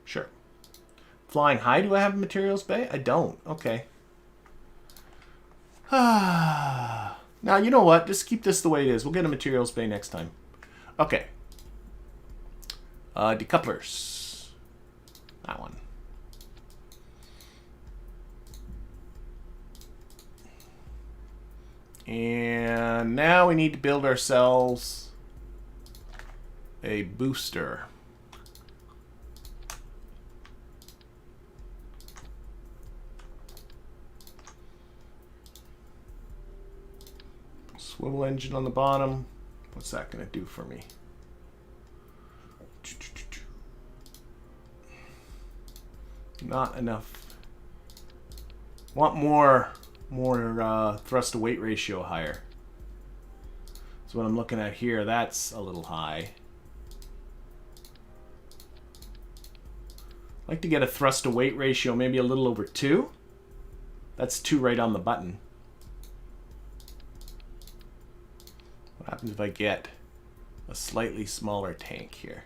Sure. Flying high, do I have a materials bay? I don't. Okay. Now, you know what? Just keep this the way it is. We'll get a materials bay next time. Okay. Decouplers. That one. And now we need to build ourselves a booster. Swivel engine on the bottom. What's that going to do for me? Not enough. Want more thrust to weight ratio higher. So what I'm looking at here, that's a little high. I'd like to get a thrust to weight ratio maybe a little over 2. That's 2 right on the button. What happens if I get a slightly smaller tank here?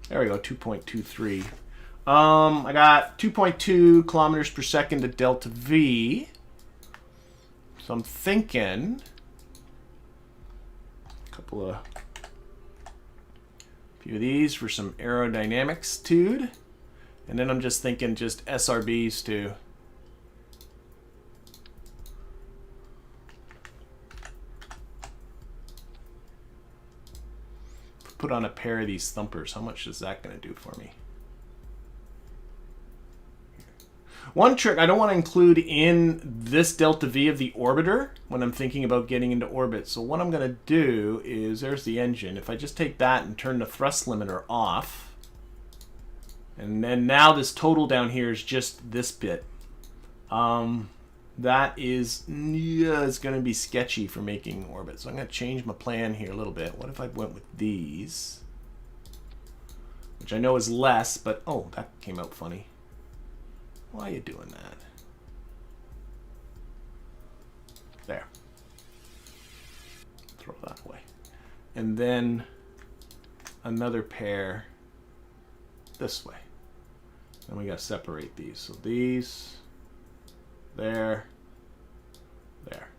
There we go, 2.23. I got 2.2 kilometers per second to delta V. So I'm thinking a few of these for some aerodynamics tude. And then I'm just thinking just SRBs to put on a pair of these thumpers. How much is that going to do for me? One trick I don't want to include in this delta V of the orbiter when I'm thinking about getting into orbit. So what I'm going to do is, there's the engine. If I just take that and turn the thrust limiter off, and then now this total down here is just this bit. That is it's going to be sketchy for making orbit. So I'm going to change my plan here a little bit. What if I went with these? Which I know is less, but oh, that came out funny. Why are you doing that? There. Throw that away. And then another pair this way. And we got to separate these. So these, there, there.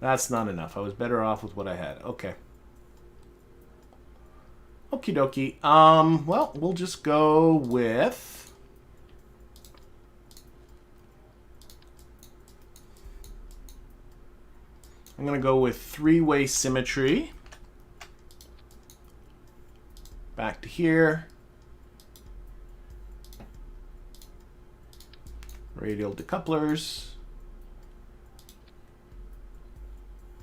That's not enough. I was better off with what I had. Okay. Okie dokie. Well, we'll just go with... I'm going to go with 3-way symmetry. Back to here. Radial decouplers.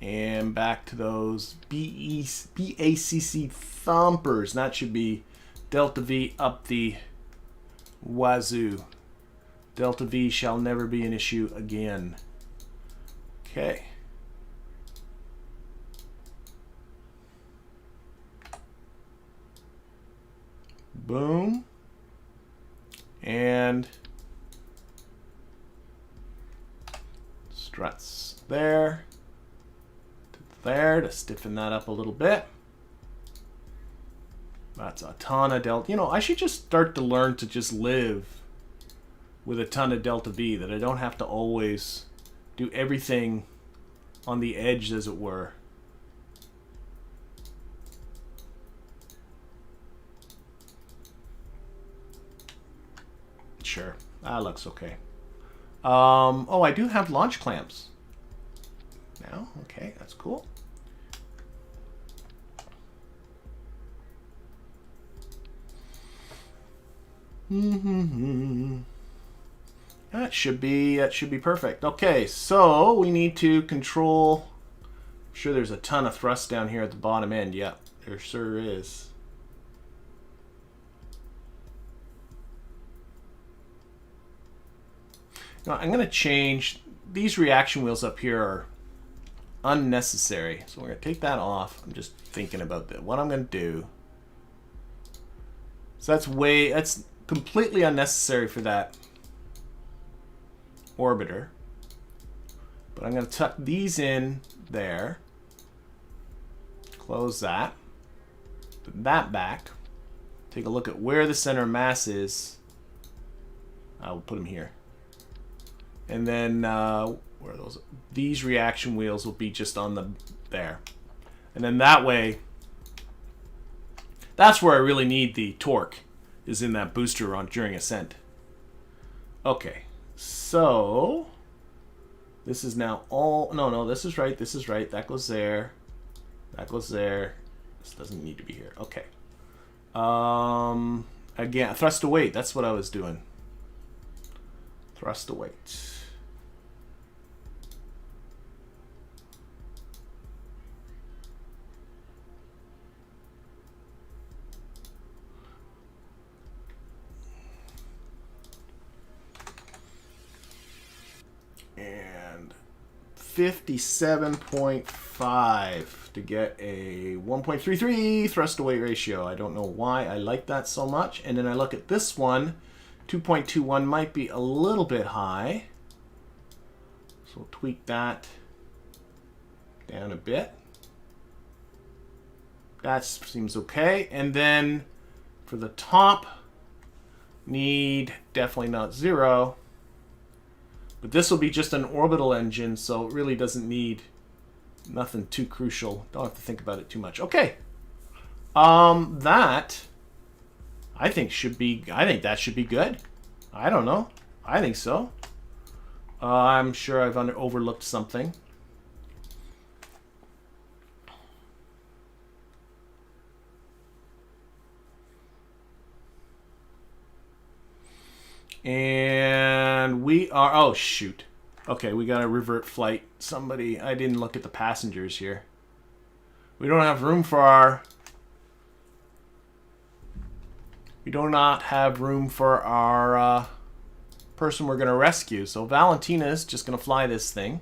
And back to those BACC thumpers. That should be delta V up the wazoo. Delta V shall never be an issue again. Okay. Boom. And struts there to there to stiffen that up a little bit. That's a ton of delta. You know, I should just start to learn to just live with a ton of delta V, that I don't have to always do everything on the edge, as it were. Sure, that looks okay. Oh, I do have launch clamps now. Okay, that's cool. That should be perfect. Okay, so we need to control. I'm sure there's a ton of thrust down here at the bottom end. Yep, there sure is. Now, I'm going to change. These reaction wheels up here are unnecessary. So we're going to take that off. I'm just thinking about that. What I'm going to do. So that's completely unnecessary for that orbiter. But I'm going to tuck these in there. Close that. Put that back. take a look at where the center of mass is. I'll put them here. And then where are those? These reaction wheels will be just on the there. And then that way, that's where I really need the torque, is in that booster on during ascent. Okay, so this is now all, no, this is right, that goes there, that goes there, this doesn't need to be here, okay. Again, thrust to weight, that's what I was doing. Thrust to weight. And 57.5 to get a 1.33 thrust to weight ratio. I don't know why I like that so much. And then I look at this one, 2.21 might be a little bit high. So we'll tweak that down a bit. That seems okay. And then for the top, need definitely not 0. But this will be just an orbital engine, so it really doesn't need nothing too crucial. Don't have to think about it too much. Okay. That I think that should be good. I don't know. I think so. I'm sure I've overlooked something. And we are, oh shoot. Okay, we got a revert flight. Somebody, I didn't look at the passengers here. We don't have room for our, person we're going to rescue. So Valentina is just going to fly this thing.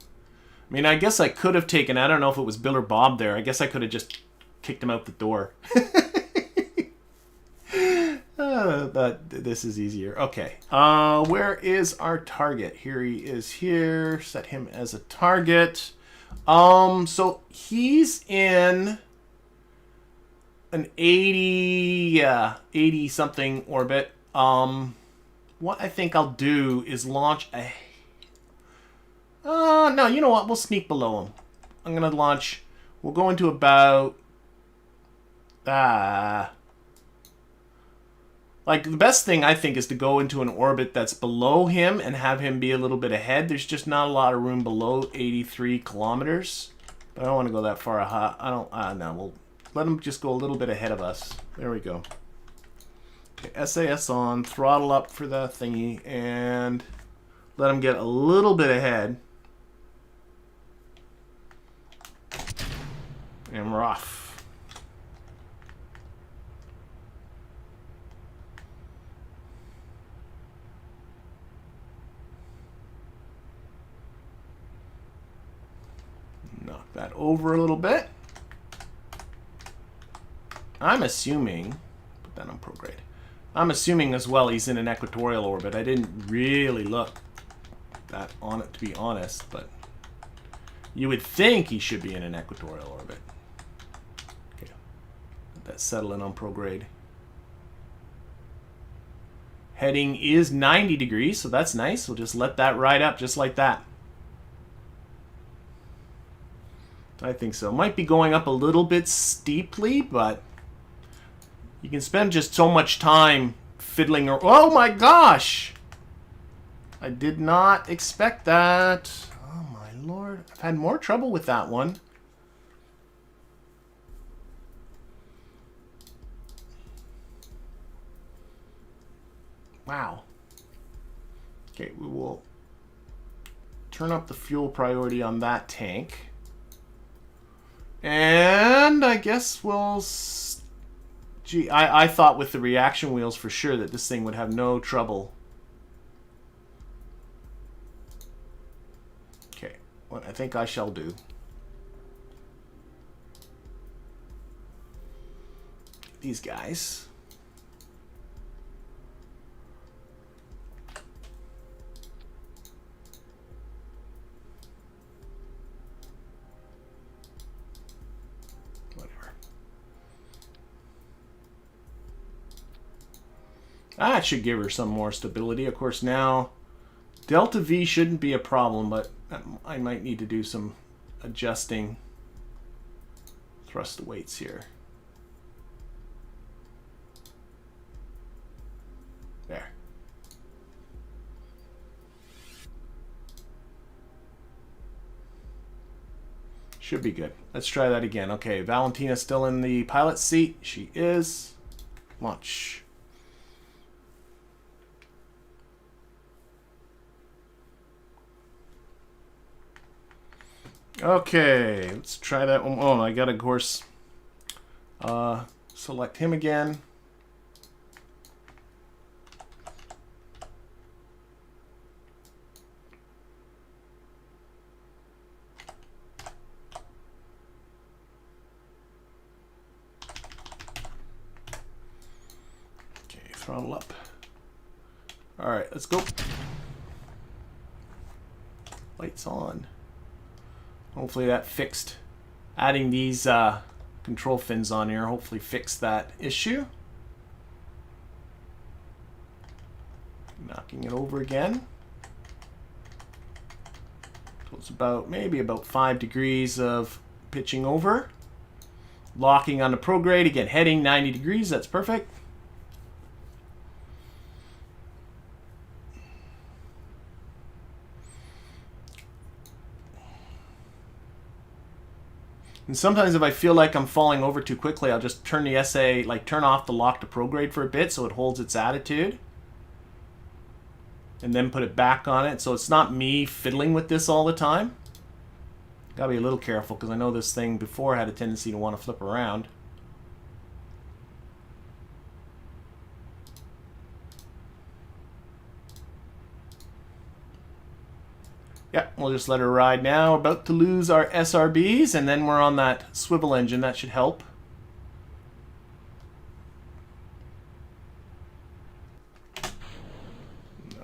I mean, I guess I could have taken, I don't know if it was Bill or Bob there. I guess I could have just kicked him out the door. But this is easier. Okay. Where is our target? Here he is here. Set him as a target. So he's in an 80 something orbit. What I think I'll do is launch a... no, you know what? We'll sneak below him. I'm going to launch... We'll go into about... Like, the best thing, I think, is to go into an orbit that's below him and have him be a little bit ahead. There's just not a lot of room below 83 kilometers. But I don't want to go that far high. No, we'll let him just go a little bit ahead of us. There we go. Okay, SAS on, throttle up for the thingy, and let him get a little bit ahead. And we're off. Knock that over a little bit. I'm assuming, put that on prograde. I'm assuming as well he's in an equatorial orbit. I didn't really look that on it, to be honest, but you would think he should be in an equatorial orbit. Okay, let that settle in on prograde. Heading is 90 degrees, so that's nice. We'll just let that ride up just like that. I think so. Might be going up a little bit steeply, but you can spend just so much time fiddling. Oh my gosh! I did not expect that. Oh my lord. I've had more trouble with that one. Wow. Okay, we will turn up the fuel priority on that tank. And I guess we'll... Gee, I thought with the reaction wheels for sure that this thing would have no trouble. Okay, what I think I shall do. These guys. That should give her some more stability. Of course, now delta V shouldn't be a problem, but I might need to do some adjusting. Thrust the weights here. There. Should be good. Let's try that again. Okay, Valentina's still in the pilot seat. She is. Launch. Okay, let's try that one. Oh, I gotta, of course, select him again. Okay, throttle up. All right, let's go. Lights on. Hopefully that fixed. Adding these control fins on here hopefully fixed that issue. Knocking it over again. So it's about maybe about 5 degrees of pitching over. Locking on the prograde again, heading 90 degrees. That's perfect. And sometimes if I feel like I'm falling over too quickly, I'll just turn the SA, like turn off the lock to prograde for a bit so it holds its attitude. And then put it back on it so it's not me fiddling with this all the time. Gotta be a little careful because I know this thing before had a tendency to want to flip around. Yeah, we'll just let her ride now. We're about to lose our SRBs, and then we're on that swivel engine. That should help.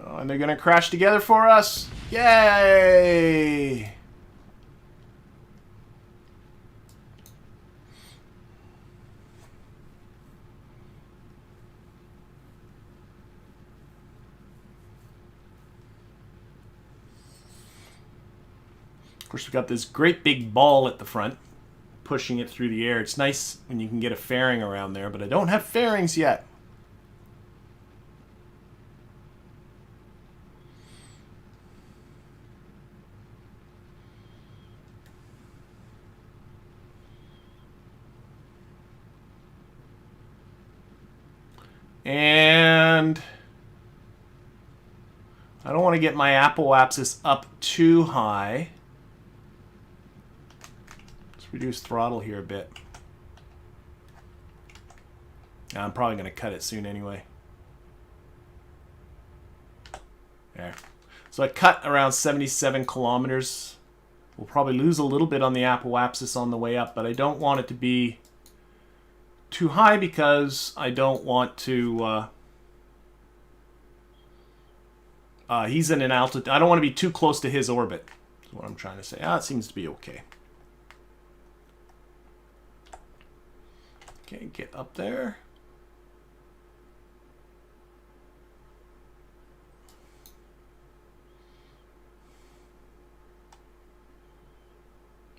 Oh, and they're going to crash together for us. Yay! Of course, we've got this great big ball at the front, pushing it through the air. It's nice when you can get a fairing around there, but I don't have fairings yet. And I don't want to get my apoapsis up too high. Reduce throttle here a bit. I'm probably going to cut it soon anyway. There. So I cut around 77 kilometers. We'll probably lose a little bit on the apoapsis on the way up, but I don't want it to be too high because I don't want to... he's in an altitude... I don't want to be too close to his orbit. That's what I'm trying to say. It seems to be okay. Okay, get up there.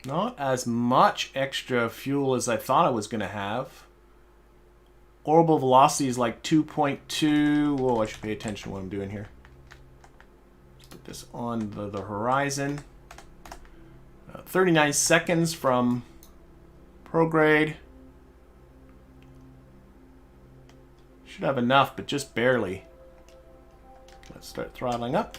Not as much extra fuel as I thought I was going to have. Orbital velocity is like 2.2. Whoa, I should pay attention to what I'm doing here. Let's put this on the horizon. 39 seconds from prograde. Should have enough, but just barely. Let's start throttling up.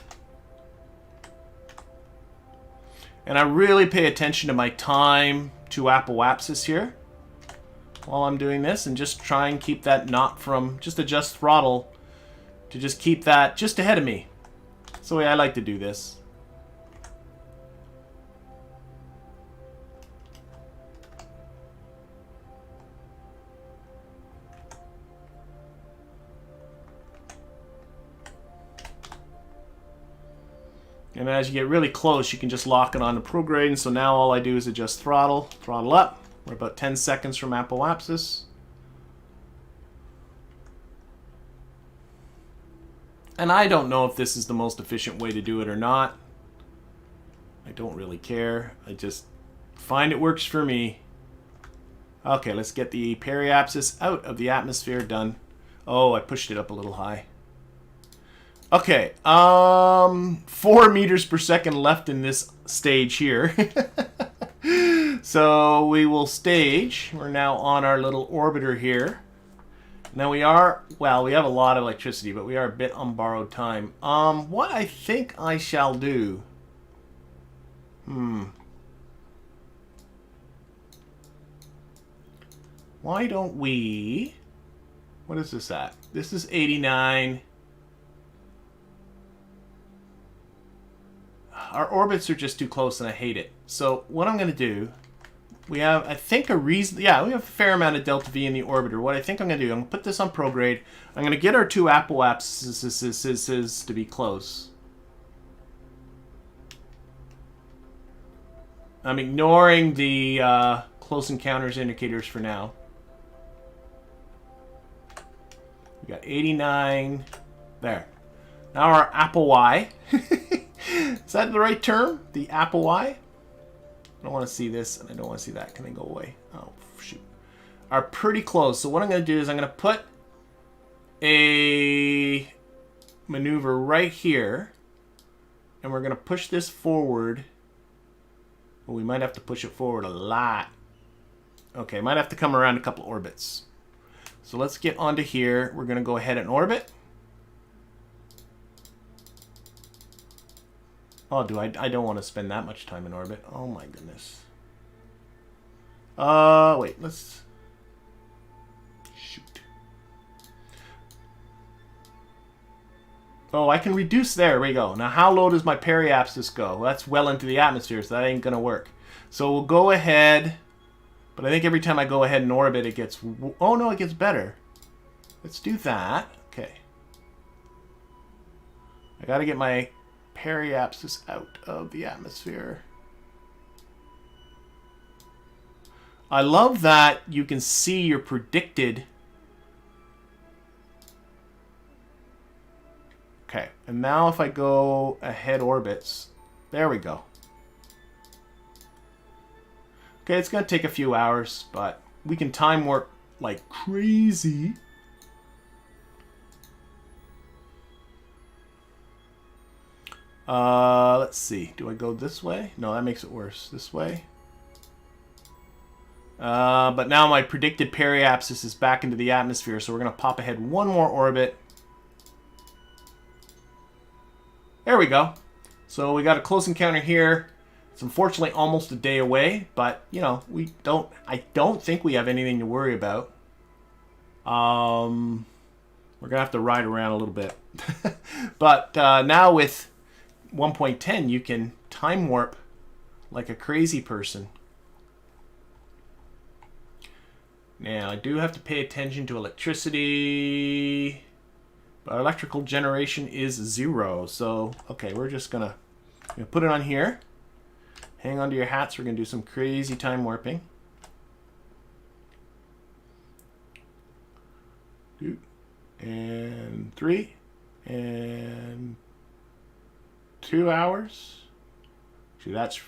And I really pay attention to my time to apoapsis here while I'm doing this, and just try and keep that not from, just adjust throttle to just keep that just ahead of me. That's the way I like to do this. And as you get really close, you can just lock it on the prograde. And so now all I do is adjust throttle up. We're about 10 seconds from apoapsis. And I don't know if this is the most efficient way to do it or not. I don't really care. I just find it works for me. Okay, let's get the periapsis out of the atmosphere. Done. Oh, I pushed it up a little high. Okay, 4 meters per second left in this stage here. So we will stage. We're now on our little orbiter here. Now we are, well, we have a lot of electricity, but we are a bit on borrowed time. What I think I shall do. Why don't we, what is this at? This is 89. Our orbits are just too close and I hate it. So what I'm going to do, we have, I think, a reason, yeah, we have a fair amount of delta V in the orbiter. What I think I'm going to do, I'm going to put this on prograde. I'm going to get our 2 apoapses to be close. I'm ignoring the close encounters indicators for now. We got 89. There. Now our apogee. Is that the right term? The apogee? I don't want to see this, and I don't want to see that. Can they go away? Oh, shoot. Are pretty close. So what I'm going to do is I'm going to put a maneuver right here, and we're going to push this forward. Well, we might have to push it forward a lot. Okay, might have to come around a couple orbits. So let's get onto here. We're going to go ahead and orbit. Oh, I don't want to spend that much time in orbit. Oh my goodness. Wait, let's... Shoot. Oh, I can reduce there. There we go. Now, how low does my periapsis go? Well, that's well into the atmosphere, so that ain't going to work. So we'll go ahead... But I think every time I go ahead and orbit, it gets... Oh, no, it gets better. Let's do that. Okay. I got to get my periapsis out of the atmosphere. I love that you can see your predicted... Okay, and now if I go ahead orbits... There we go. Okay, it's going to take a few hours, but we can time warp like crazy. Let's see. Do I go this way? No, that makes it worse. This way. But now my predicted periapsis is back into the atmosphere, so we're going to pop ahead one more orbit. There we go. So we got a close encounter here. It's unfortunately almost a day away, but, you know, I don't think we have anything to worry about. We're going to have to ride around a little bit. But now with 1.10, you can time warp like a crazy person. Now, I do have to pay attention to electricity. But our electrical generation is 0. So, okay, we're just going to put it on here. Hang on to your hats. We're going to do some crazy time warping. And 3. And 2 hours. See, that's...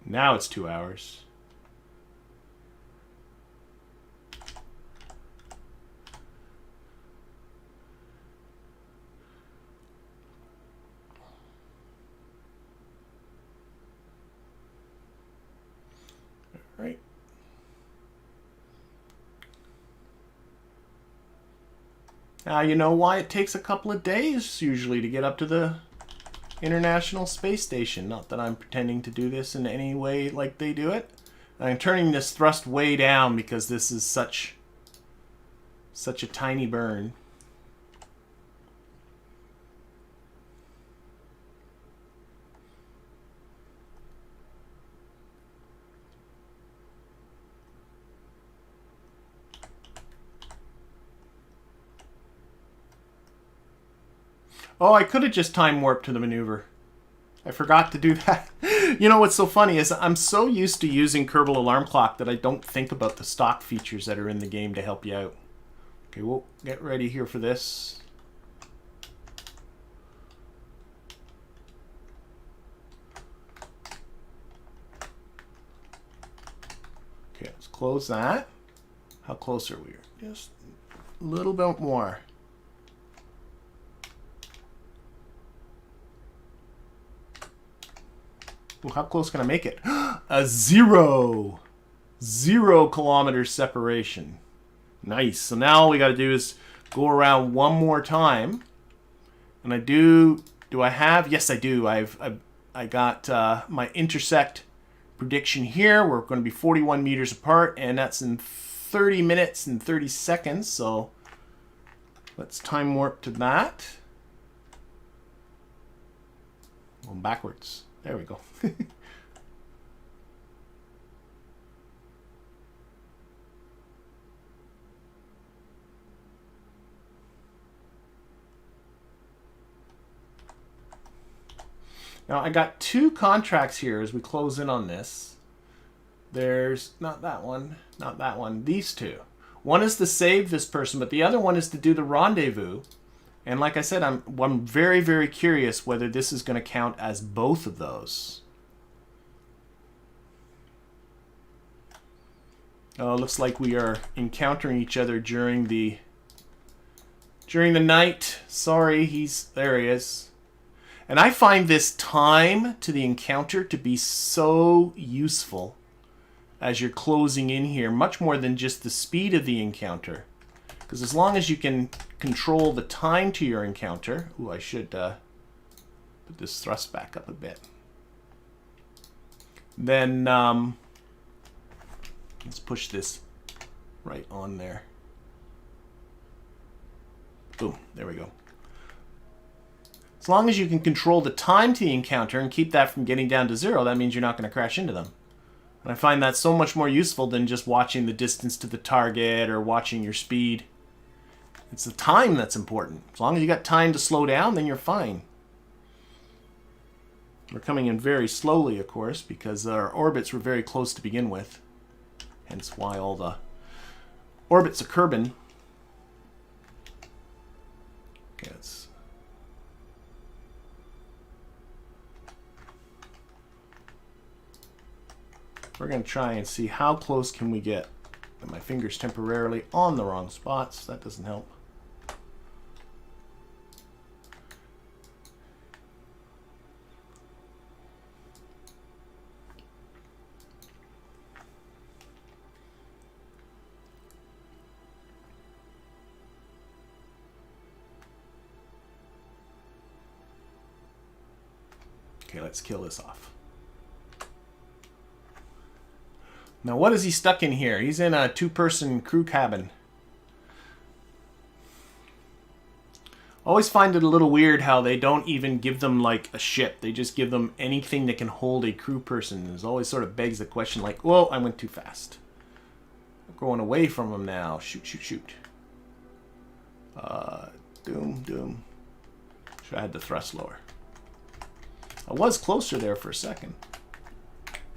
Now it's 2 hours. Right. Now you know why it takes a couple of days usually to get up to the International Space Station. Not that I'm pretending to do this in any way like they do it. I'm turning this thrust way down because this is such a tiny burn. Oh, I could have just time warped to the maneuver. I forgot to do that. You know what's so funny is I'm so used to using Kerbal Alarm Clock that I don't think about the stock features that are in the game to help you out. Okay, we'll get ready here for this. Okay, let's close that. How close are we? Just a little bit more. Well, how close can I make it? A 0 kilometer separation. Nice. So now all we got to do is go around one more time. And I do I have? Yes, I do. I got my intersect prediction here. We're going to be 41 meters apart, and that's in 30 minutes and 30 seconds. So let's time warp to that. Going backwards. There we go. Now, I got 2 contracts here as we close in on this. There's not that one, not that one, these 2. One is to save this person, but the other one is to do the rendezvous. And like I said, I'm very, very curious whether this is going to count as both of those. Oh, looks like we are encountering each other during the night. Sorry, there he is. And I find this time to the encounter to be so useful as you're closing in here, much more than just the speed of the encounter. Because as long as you can control the time to your encounter... Ooh, I should put this thrust back up a bit. Then let's push this right on there. Boom, there we go. As long as you can control the time to the encounter and keep that from getting down to 0, that means you're not going to crash into them. And I find that so much more useful than just watching the distance to the target or watching your speed. It's the time that's important. As long as you got time to slow down, then you're fine. We're coming in very slowly, of course, because our orbits were very close to begin with. Hence why all the orbits are Kerman. Okay, we're going to try and see how close can we get. And my finger's temporarily on the wrong spots. That doesn't help. Okay, let's kill this off. Now, what is he stuck in here? He's in a 2-person crew cabin. Always find it a little weird how they don't even give them, like, a ship. They just give them anything that can hold a crew person. There's always sort of begs the question, like, whoa, I went too fast. I'm going away from him now. Shoot, shoot, shoot. Doom, doom. Should have had the thrust lower. I was closer there for a second.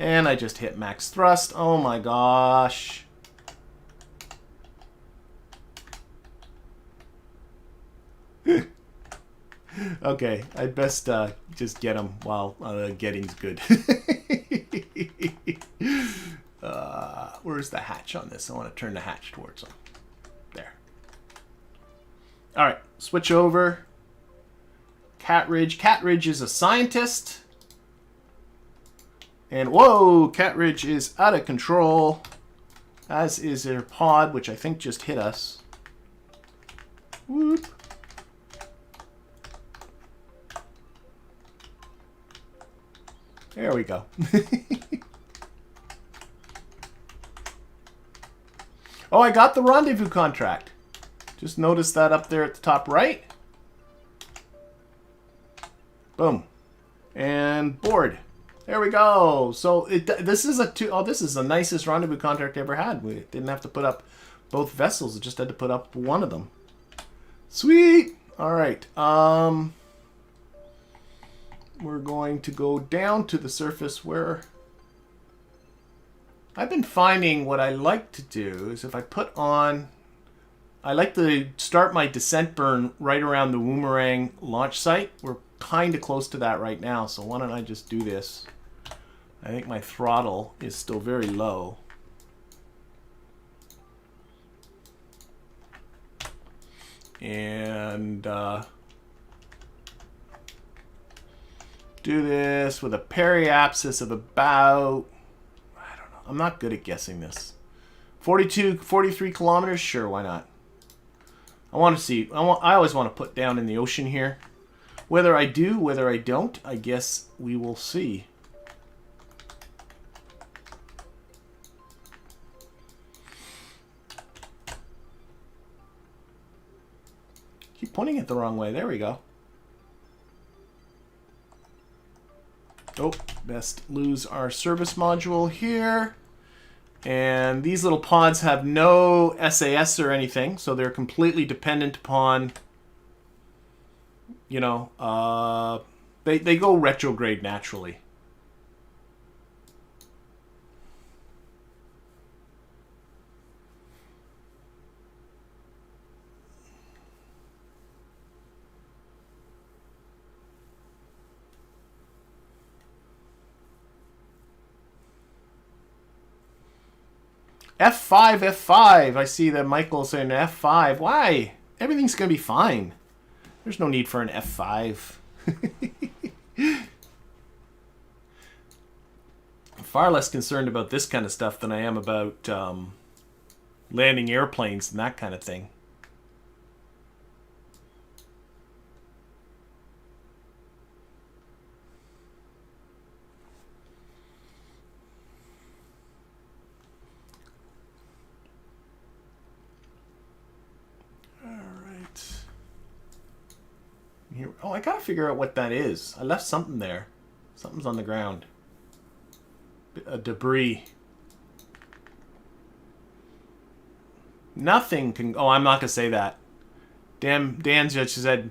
And I just hit max thrust. Oh my gosh. Okay, I'd best just get him while getting's good. Where's the hatch on this? I want to turn the hatch towards him. There. Alright, switch over. Catrigh. Catrigh is a scientist. And whoa, Catrigh is out of control. As is their pod, which I think just hit us. Whoop. There we go. Oh, I got the rendezvous contract. Just notice that up there at the top right. Boom. And board. There we go. So this is this is the nicest rendezvous contract I ever had. We didn't have to put up both vessels. We just had to put up one of them. Sweet. All right. We're going to go down to the surface where I've been finding what I like to do is if I put on, I like to start my descent burn right around the Woomerang launch site. We're kind of close to that right now, so why don't I just do this? I think my throttle is still very low. and do this with a periapsis of about, I don't know, I'm not good at guessing this. 43 kilometers? Sure, why not? I want to see, I always want to put down in the ocean here. Whether I do, whether I don't, I guess we will see. Keep pointing it the wrong way. There we go. Oh, best lose our service module here. And these little pods have no SAS or anything, so they're completely dependent upon, you know, they go retrograde naturally. F5, F5. I see that Michael saying F5. Why? Everything's going to be fine. There's no need for an F5. I'm far less concerned about this kind of stuff than I am about landing airplanes and that kind of thing. Here. Oh, I gotta figure out what that is. I left something there. Something's on the ground. A debris. Nothing can... Oh, I'm not gonna say that. Dan just said,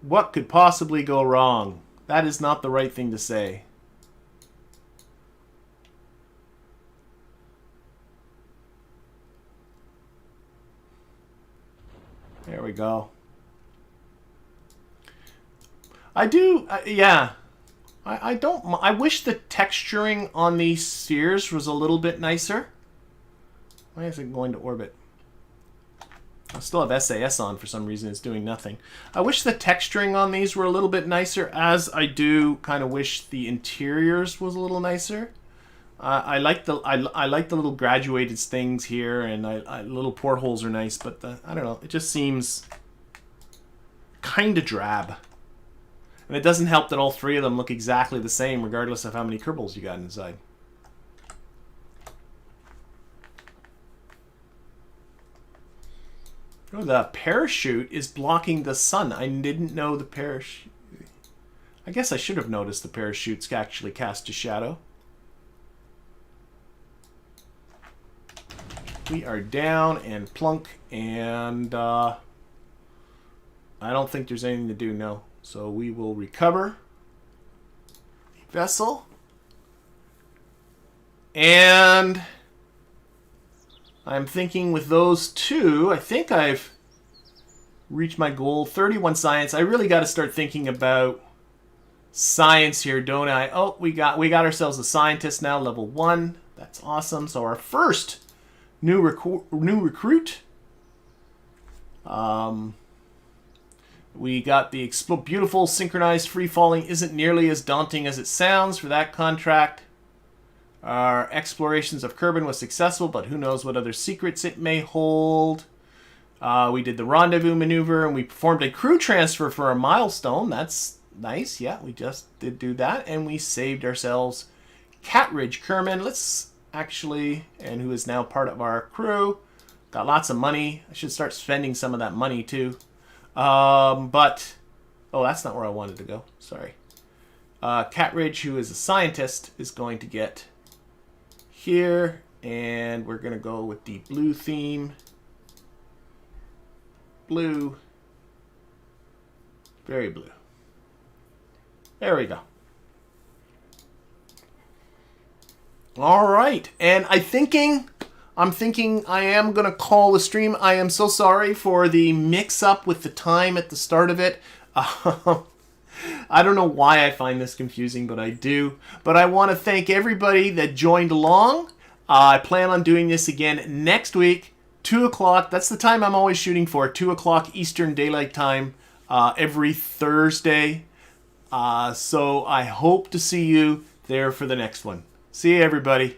what could possibly go wrong? That is not the right thing to say. There we go. I do, yeah. I don't. I wish the texturing on these spheres was a little bit nicer. Why is it going to orbit? I still have SAS on for some reason. It's doing nothing. I wish the texturing on these were a little bit nicer, as I do kind of wish the interiors was a little nicer. I like the little graduated things here, and little portholes are nice, but I don't know. It just seems kind of drab. And it doesn't help that all three of them look exactly the same, regardless of how many Kerbals you got inside. Oh, the parachute is blocking the sun. I didn't know the parachute. I guess I should have noticed the parachutes actually cast a shadow. We are down and plunk, and I don't think there's anything to do, no. So we will recover the vessel. And I'm thinking with those two, I think I've reached my goal. 31 science. I really got to start thinking about science here, don't I? Oh, we got ourselves a scientist now, level 1. That's awesome. So our first new recruit. We got the beautiful synchronized free falling isn't nearly as daunting as it sounds for that contract. Our explorations of Kerman was successful, but who knows what other secrets it may hold. We did the rendezvous maneuver, and we performed a crew transfer for a milestone. That's nice. Yeah, we just did do that, and we saved ourselves Catrigh Kerman. Let's actually, and who is now part of our crew. Got lots of money. I should start spending some of that money too. But, oh, that's not where I wanted to go. Sorry. Catrigh, who is a scientist, is going to get here, and we're going to go with the blue theme. Blue. Very blue. There we go. All right, and I'm thinking I am going to call the stream. I am so sorry for the mix-up with the time at the start of it. I don't know why I find this confusing, but I do. But I want to thank everybody that joined along. I plan on doing this again next week, 2 o'clock. That's the time I'm always shooting for. 2 o'clock Eastern Daylight Time every Thursday. So I hope to see you there for the next one. See you, everybody.